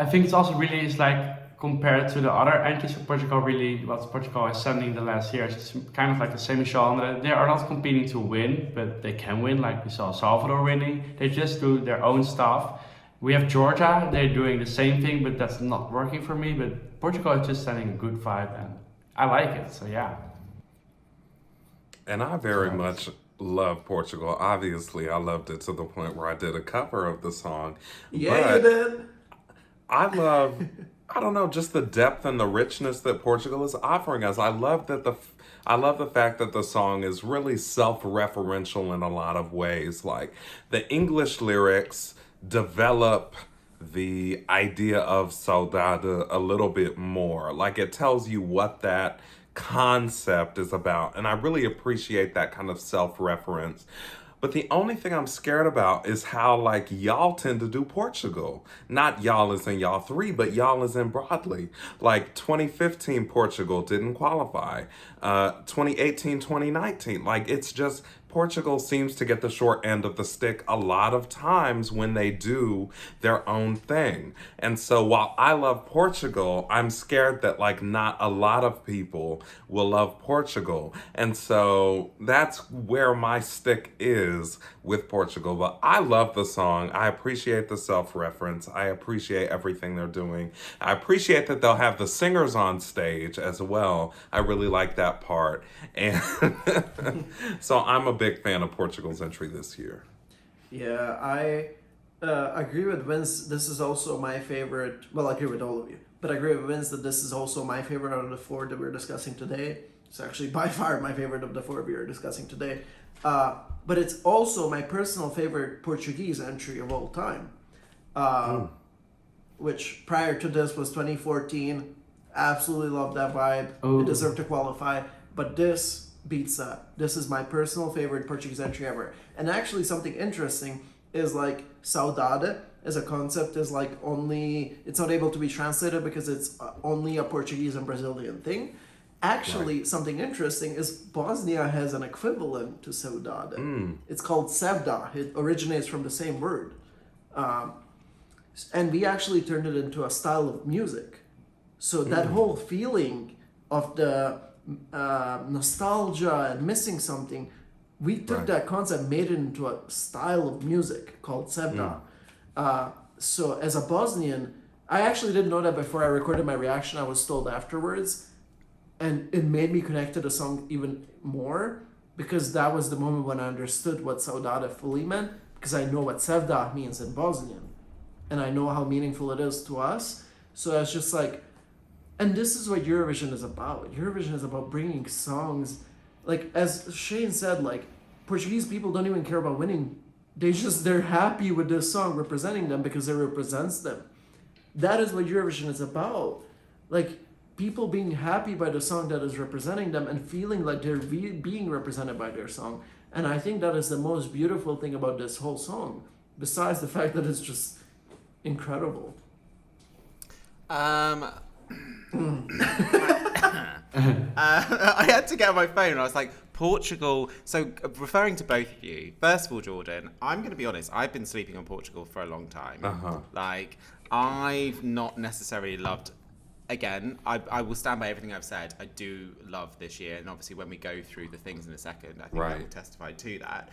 Speaker 3: think it's also really is like, compared to the other entries for Portugal, really what Portugal is sending the last years, it's kind of like the same genre. They are not competing to win, but they can win, like we saw Salvador winning. They just do their own stuff. We have Georgia, they're doing the same thing, but that's not working for me. But Portugal is just sending a good vibe, and I like it, so yeah.
Speaker 4: And I very much love Portugal. Obviously, I loved it to the point where I did a cover of the song.
Speaker 1: Yeah, you did.
Speaker 4: I love... I don't know, just the depth and the richness that Portugal is offering us. I love the fact that the song is really self-referential in a lot of ways. Like, the English lyrics develop the idea of Saudade a little bit more. Like, it tells you what that concept is about. And I really appreciate that kind of self-reference. But the only thing I'm scared about is how, like, y'all tend to do Portugal. Not y'all as in y'all three, but y'all as in broadly. Like, 2015 Portugal didn't qualify. 2018, 2019. Like, it's just, Portugal seems to get the short end of the stick a lot of times when they do their own thing. And so while I love Portugal, I'm scared that, like, not a lot of people will love Portugal. And so that's where my stick is with Portugal. But I love the song. I appreciate the self-reference. I appreciate everything they're doing. I appreciate that they'll have the singers on stage as well. I really like that part. And so I'm a big fan of Portugal's entry this year.
Speaker 1: Yeah, I agree with Vince. This is also my favorite. Well, I agree with all of you, but I agree with Vince that this is also my favorite out of the 4 that we're discussing today. It's actually by far my favorite of the four we are discussing today. But it's also my personal favorite Portuguese entry of all time. Which prior to this was 2014. Absolutely love that vibe. It deserved to qualify. But this beats that. This is my personal favorite Portuguese entry ever. And actually something interesting is like Saudade as a concept is like only, it's not able to be translated because it's only a Portuguese and Brazilian thing. Actually, something interesting is Bosnia has an equivalent to Saudade. It's called Sevda. It originates from the same word. And we actually turned it into a style of music. So that whole feeling of the nostalgia and missing something, we took that concept, made it into a style of music called Sevda. So as a Bosnian, I actually didn't know that before I recorded my reaction. I was told afterwards. And it made me connect to the song even more because that was the moment when I understood what Saudade fully meant, because I know what Sevda means in Bosnian. And I know how meaningful it is to us. So it's just like, and this is what Eurovision is about. Eurovision is about bringing songs, like as Shane said, like Portuguese people don't even care about winning. They're happy with this song representing them because it represents them. That is what Eurovision is about. Like, people being happy by the song that is representing them and feeling like they're being represented by their song. And I think that is the most beautiful thing about this whole song, besides the fact that it's just incredible.
Speaker 2: I had to get on my phone. I was like, Portugal. So referring to both of you, first of all, Jordan, I'm going to be honest. I've been sleeping on Portugal for a long time. Like, I've not necessarily loved. Again, I will stand by everything I've said. I do love this year, and obviously when we go through the things in a second, I think I will testify to that.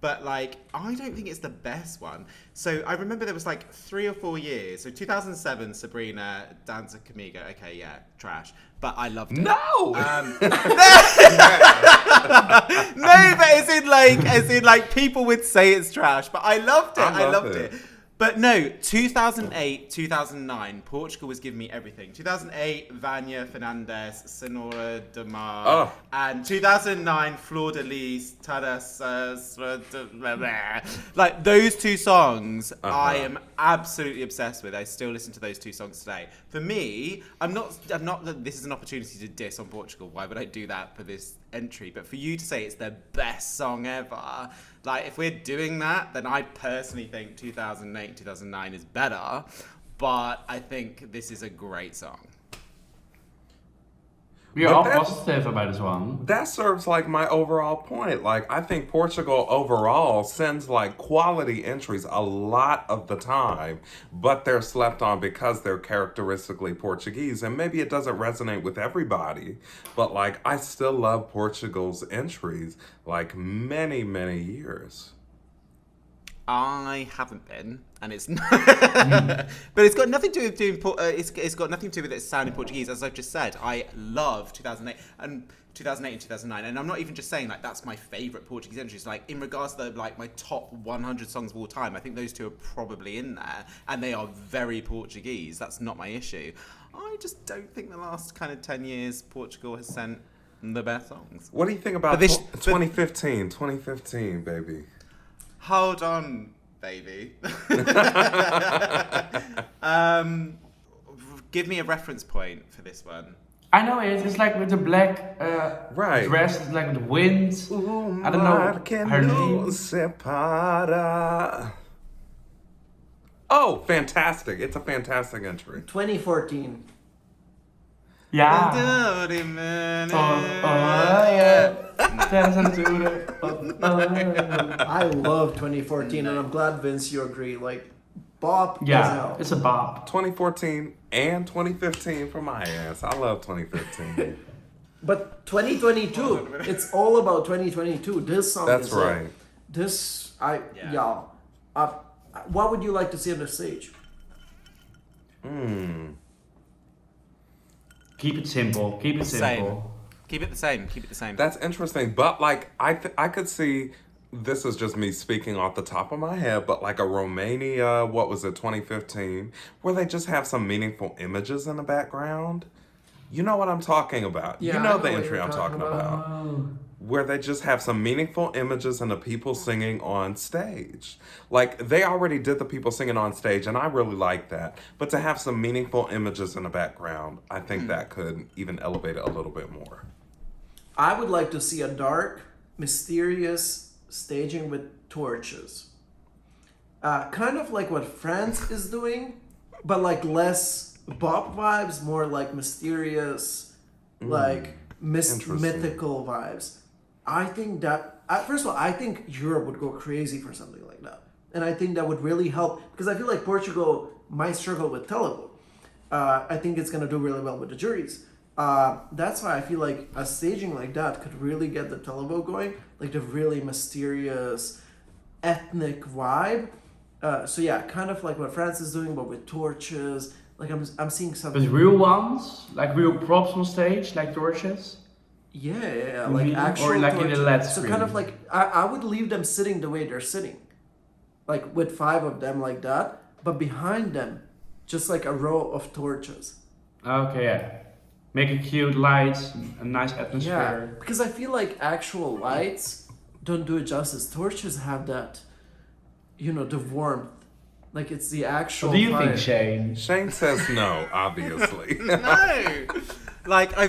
Speaker 2: But like, I don't think it's the best one. So I remember there was like 3 or 4 years. So 2007, Sabrina, Danza Comigo. Okay, yeah, trash. But I loved it.
Speaker 4: No!
Speaker 2: No, but as in like people would say it's trash, but I loved it. I loved it. But no, 2008, 2009, Portugal was giving me everything. 2008, Vânia, Fernandes, Senhora de Mar. And 2009, Flor de Lis, Tadas, like those two songs, I am absolutely obsessed with. I still listen to those two songs today. For me, I'm not. This is an opportunity to diss on Portugal. Why would I do that for this entry? But for you to say it's their best song ever, like if we're doing that, then I personally think 2008, 2009 is better. But I think this is a great song.
Speaker 3: We are all positive about this one.
Speaker 4: That serves like my overall point. Like, I think Portugal overall sends like quality entries a lot of the time, but they're slept on because they're characteristically Portuguese. And maybe it doesn't resonate with everybody, but like, I still love Portugal's entries like many, many years.
Speaker 2: I haven't been, and it's not, but it's got nothing to do with doing. It's got nothing to do with it sounding Portuguese. As I've just said, I love 2008 and 2009, and I'm not even just saying like that's my favorite Portuguese entries. Like in regards to like my top 100 songs of all time, I think those two are probably in there, and they are very Portuguese. That's not my issue. I just don't think the last kind of 10 years Portugal has sent the best songs.
Speaker 4: What do you think about 2015? 2015, baby.
Speaker 2: Hold on, baby. Give me a reference point for this one.
Speaker 3: I know it. It's like with the black dress. It's like with the wind. I don't know her name.
Speaker 4: Oh, fantastic. It's a fantastic entry.
Speaker 1: 2014.
Speaker 3: Yeah.
Speaker 1: I love 2014, and I'm glad, Vince, you agree. Like, bop.
Speaker 3: Yeah, it's a bop.
Speaker 4: 2014 and 2015 for my ass. I love 2015.
Speaker 1: But 2022, it's all about 2022. This song
Speaker 4: That's
Speaker 1: is
Speaker 4: right.
Speaker 1: What would you like to see on the stage?
Speaker 3: Keep it simple. Keep it simple.
Speaker 2: Keep it the same. Keep it the same.
Speaker 4: That's interesting, but like I could see. This is just me speaking off the top of my head, but like a Romania, what was it, 2015, where they just have some meaningful images in the background. You know what I'm talking about.
Speaker 1: Yeah,
Speaker 4: You
Speaker 1: I
Speaker 4: know
Speaker 1: know
Speaker 4: the
Speaker 1: what
Speaker 4: entry
Speaker 1: you're
Speaker 4: I'm talking
Speaker 1: talking
Speaker 4: about.
Speaker 3: Oh.
Speaker 4: Where they just have some meaningful images and the people singing on stage. Like, they already did the people singing on stage, and I really like that. But to have some meaningful images in the background, I think that could even elevate it a little bit more.
Speaker 1: I would like to see a dark, mysterious staging with torches. Kind of like what France is doing, but like less bop vibes, more like mysterious, like
Speaker 4: Interesting.
Speaker 1: mythical vibes. I think that, first of all, I think Europe would go crazy for something like that. And I think that would really help, because I feel like Portugal might struggle with Telugu. I think it's going to do really well with the juries. That's why I feel like a staging like that could really get the Telugu going, like the really mysterious, ethnic vibe. So yeah, kind of like what France is doing, but with torches. Like I'm seeing something.
Speaker 3: But real ones, like real props on stage, like torches.
Speaker 1: Yeah, like
Speaker 3: Mhm.
Speaker 1: actual
Speaker 3: Or like in
Speaker 1: torches.
Speaker 3: a LED
Speaker 1: So
Speaker 3: screen.
Speaker 1: kind of like I would leave them sitting the way they're sitting, like with 5 of them like that, but behind them, just like a row of torches.
Speaker 3: Okay, yeah. Make a cute light, a nice
Speaker 1: Yeah,
Speaker 3: atmosphere.
Speaker 1: because I feel like actual lights don't do it justice. Torches have that, the warmth. Like it's the actual.
Speaker 3: What do you think,
Speaker 1: vibe.
Speaker 3: Shane?
Speaker 4: Shane says no, obviously.
Speaker 2: No. Like I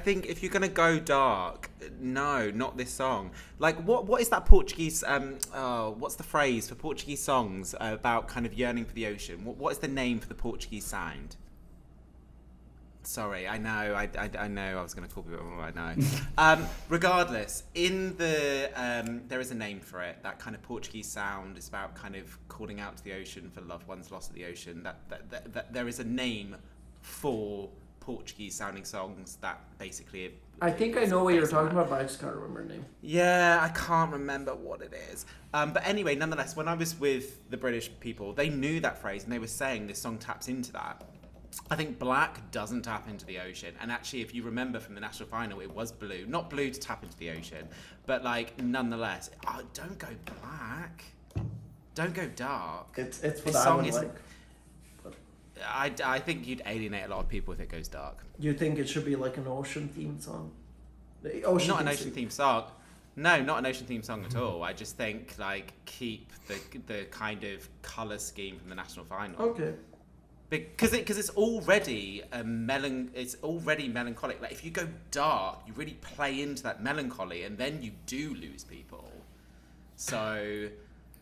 Speaker 2: think if you're gonna go dark, no, not this song. Like what is that Portuguese what's the phrase for Portuguese songs about kind of yearning for the ocean? What is the name for the Portuguese sound? Sorry, I know I was gonna call people. I know. Regardless, in the there is a name for it. That kind of Portuguese sound is about kind of calling out to the ocean for loved ones lost at the ocean. That there is a name for Portuguese sounding songs that basically.
Speaker 1: I think I know what you're talking about, but I just can't remember the name.
Speaker 2: Yeah, I can't remember what it is. But anyway, nonetheless, when I was with the British people, they knew that phrase and they were saying this song taps into that. I think black doesn't tap into the ocean. And actually, if you remember from the national final, it was blue. Not blue to tap into the ocean, but like nonetheless, don't go black. Don't go dark.
Speaker 1: It's what
Speaker 2: This
Speaker 1: I
Speaker 2: song
Speaker 1: would
Speaker 2: isn't-
Speaker 1: like.
Speaker 2: I think you'd alienate a lot of people if it goes dark.
Speaker 1: Do you think it should be like an ocean themed song? The
Speaker 2: Not an
Speaker 1: theme
Speaker 2: ocean theme song. No, not an ocean theme song at all. I just think like keep the kind of colour scheme from the national final.
Speaker 1: Okay.
Speaker 2: Because it's already it's already melancholic. Like if you go dark, you really play into that melancholy, and then you do lose people. So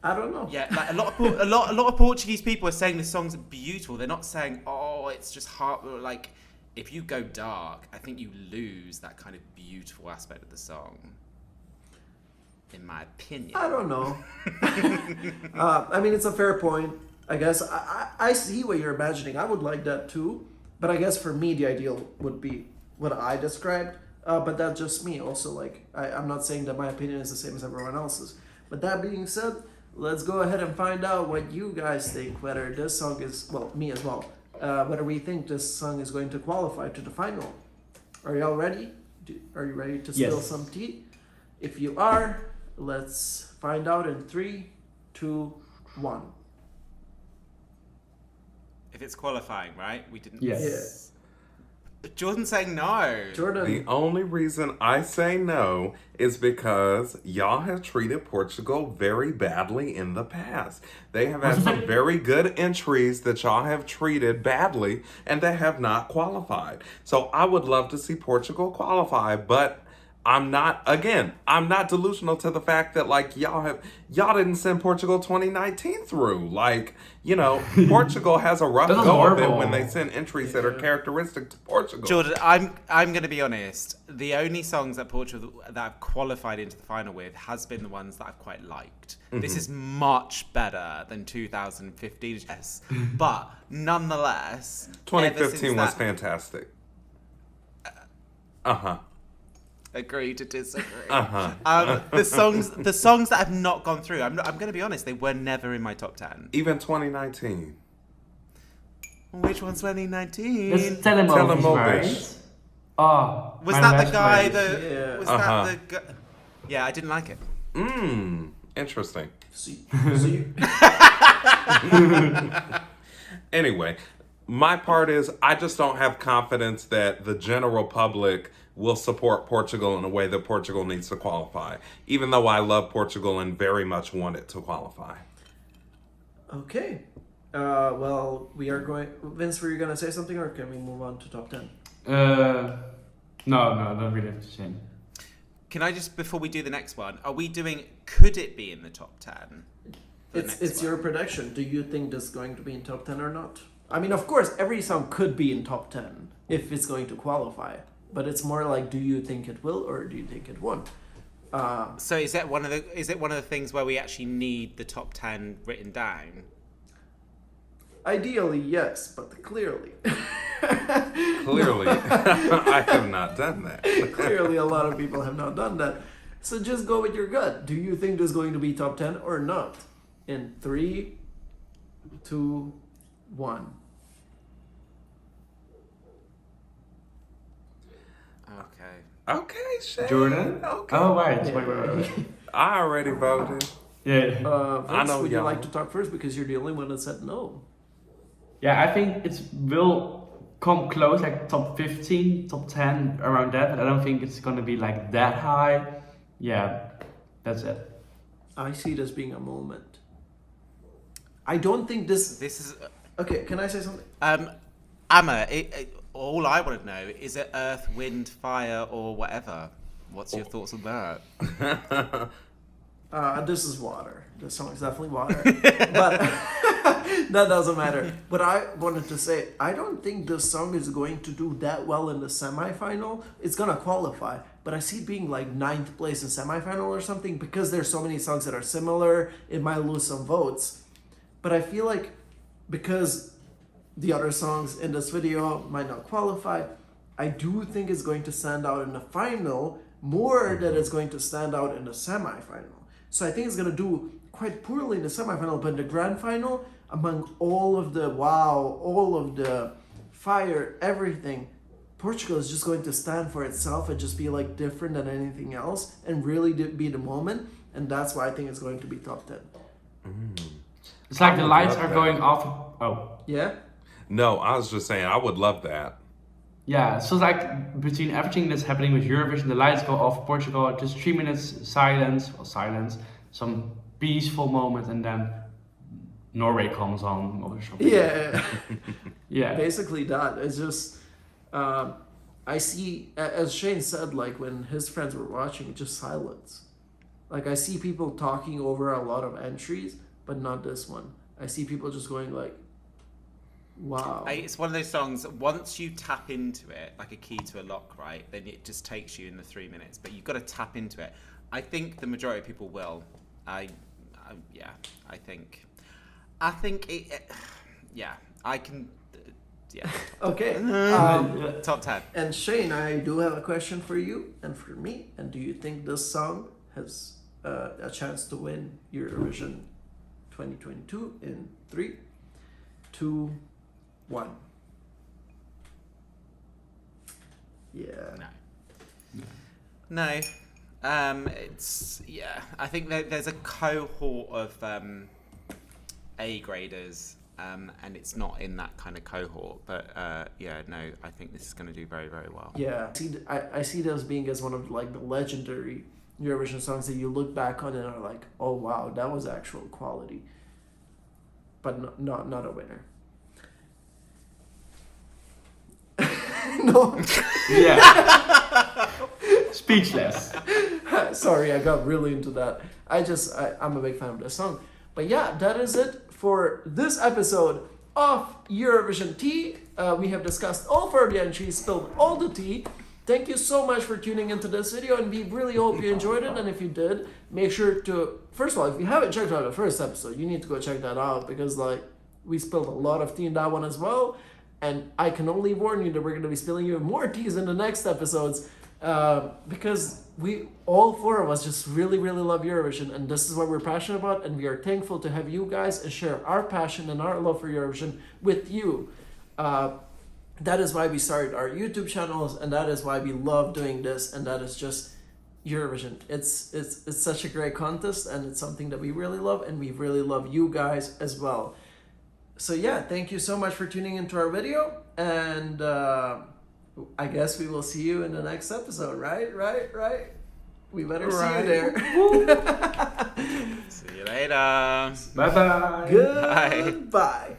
Speaker 1: I don't know.
Speaker 2: yeah, like a lot of Portuguese people are saying this song's beautiful. They're not saying it's just heart. Like if you go dark, I think you lose that kind of beautiful aspect of the song. In my opinion.
Speaker 1: I don't know. I mean, it's a fair point. I guess I see what you're imagining. I would like that too. But I guess for me, the ideal would be what I described. But that's just me. Also, like, I'm not saying that my opinion is the same as everyone else's. But that being said, let's go ahead and find out what you guys think. Whether this song is, well, me as well. Whether we think this song is going to qualify to the final. Are y'all ready? Are you ready to spill
Speaker 3: Yes.
Speaker 1: some tea? If you are, let's find out in 3, 2, 1.
Speaker 2: If it's qualifying, right? We didn't.
Speaker 3: Yes.
Speaker 2: Jordan's saying no.
Speaker 1: Jordan.
Speaker 4: The only reason I say no is because y'all have treated Portugal very badly in the past. They have had some very good entries that y'all have treated badly and they have not qualified. So I would love to see Portugal qualify, but I'm not delusional to the fact that like y'all didn't send Portugal 2019 through. Like, Portugal has a rough
Speaker 3: That was
Speaker 4: go of it
Speaker 3: horrible.
Speaker 4: when they send entries that are characteristic to Portugal.
Speaker 2: Jordan, I'm going to be honest. The only songs that Portugal that I've qualified into the final with has been the ones that I've quite liked. This is much better than 2015, yes, but nonetheless,
Speaker 4: 2015 was fantastic.
Speaker 2: Agree to disagree.
Speaker 4: Uh-huh.
Speaker 2: The songs that have not gone through, I'm going to be honest, they were never in my top 10.
Speaker 4: Even 2019.
Speaker 2: Which one's 2019?
Speaker 3: That's Telemovies, right? Oh,
Speaker 2: Was
Speaker 3: my
Speaker 2: that
Speaker 3: last
Speaker 2: the guy
Speaker 3: place.
Speaker 2: that?
Speaker 1: Yeah.
Speaker 2: Was
Speaker 4: Uh-huh.
Speaker 2: that the guy? Yeah, I didn't like it.
Speaker 4: Interesting.
Speaker 1: So you,
Speaker 4: Anyway, My part is I just don't have confidence that the general public will support Portugal in a way that Portugal needs to qualify, even though I love Portugal and very much want it to qualify.
Speaker 1: Okay. Well, we are going. Vince, were you gonna say something, or can we move on to top 10?
Speaker 3: No, I don't really have to say.
Speaker 2: Can I just, before we do the next one, are we doing, could it be in the top 10?
Speaker 1: It's your prediction. Do you think this is going to be in top 10 or not? I mean, of course, every song could be in top 10 if it's going to qualify. But it's more like, do you think it will or do you think it won't?
Speaker 2: So is it one of the things where we actually need the top 10 written down?
Speaker 1: Ideally, yes, but clearly.
Speaker 4: Clearly, I have not done that.
Speaker 1: Clearly, a lot of people have not done that. So just go with your gut. Do you think there's going to be top 10 or not? In 3, 2, 1.
Speaker 2: Okay.
Speaker 4: Shane.
Speaker 3: Jordan?
Speaker 4: Okay.
Speaker 3: Oh, right.
Speaker 1: Yeah.
Speaker 3: Wait.
Speaker 4: I already voted.
Speaker 3: Yeah.
Speaker 1: Vince,
Speaker 4: know
Speaker 1: would you
Speaker 4: y'all.
Speaker 1: like to talk first because you're the only one that said no?
Speaker 3: Yeah, I think it will come close, like top 15, top 10, around that, but I don't think it's going to be like that high. Yeah, that's it.
Speaker 1: I see it as being a moment. I don't think this...
Speaker 2: This is...
Speaker 1: Okay, can I say something?
Speaker 2: Amma, all I want to know, is it earth, wind, fire, or whatever? What's your thoughts on that?
Speaker 1: This is water. This song is definitely water. But that doesn't matter. But I wanted to say, I don't think this song is going to do that well in the semifinal. It's going to qualify. But I see it being like 9th place in semifinal or something because there's so many songs that are similar. It might lose some votes. But I feel like because the other songs in this video might not qualify, I do think it's going to stand out in the final more than it's going to stand out in the semifinal. So I think it's going to do quite poorly in the semifinal, but in the grand final, among all of the wow, all of the fire, everything, Portugal is just going to stand for itself and just be like different than anything else and really be the moment. And that's why I think it's going to be top 10.
Speaker 3: It's like the
Speaker 4: would
Speaker 3: lights
Speaker 4: love
Speaker 3: are
Speaker 4: that.
Speaker 3: going off. Oh.
Speaker 1: Yeah?
Speaker 4: No, I was just saying I would love that.
Speaker 3: Yeah, so it's like between everything that's happening with Eurovision, the lights go off Portugal, just 3 minutes silence, some peaceful moment, and then Norway comes on or something.
Speaker 1: Yeah.
Speaker 3: Yeah.
Speaker 1: Basically that. It's just, I see, as Shane said, like when his friends were watching, just silence. Like I see people talking over a lot of entries, but not this one. I see people just going like, wow.
Speaker 2: It's one of those songs, once you tap into it, like a key to a lock, right, then it just takes you in the 3 minutes. But you've got to tap into it. I think the majority of people will. I think it, yeah, I can, yeah.
Speaker 1: Okay.
Speaker 2: Top 10.
Speaker 1: And Shane, I do have a question for you and for me. And do you think this song has a chance to win Eurovision 2022 in 3, 2, 1? Yeah.
Speaker 2: No. It's, yeah, I think there's a cohort of A graders, and it's not in that kind of cohort. But yeah, no, I think this is going to do very, very well.
Speaker 1: Yeah. I see this being as one of like the legendary Eurovision songs that you look back on and are like, oh wow, that was actual quality. But not a winner. No.
Speaker 3: Yeah. Speechless.
Speaker 1: Sorry, I got really into that. I'm a big fan of this song. But yeah, that is it for this episode of Eurovision Tea. We have discussed all 40 entries, spilled all the tea. Thank you so much for tuning into this video, and we really hope you enjoyed it. And if you did, make sure to, first of all, if you haven't checked out the first episode, you need to go check that out because like we spilled a lot of tea in that one as well. And I can only warn you that we're going to be spilling even more teas in the next episodes because all 4 of us just really, really love Eurovision, and this is what we're passionate about, and we are thankful to have you guys and share our passion and our love for Eurovision with you. That is why we started our YouTube channels, and that is why we love doing this, and that is just Eurovision. It's such a great contest, and it's something that we really love, and we really love you guys as well. So yeah, thank you so much for tuning into our video, and I guess we will see you in the next episode, right? We better see you there.
Speaker 2: See you later.
Speaker 3: Bye bye.
Speaker 1: Goodbye.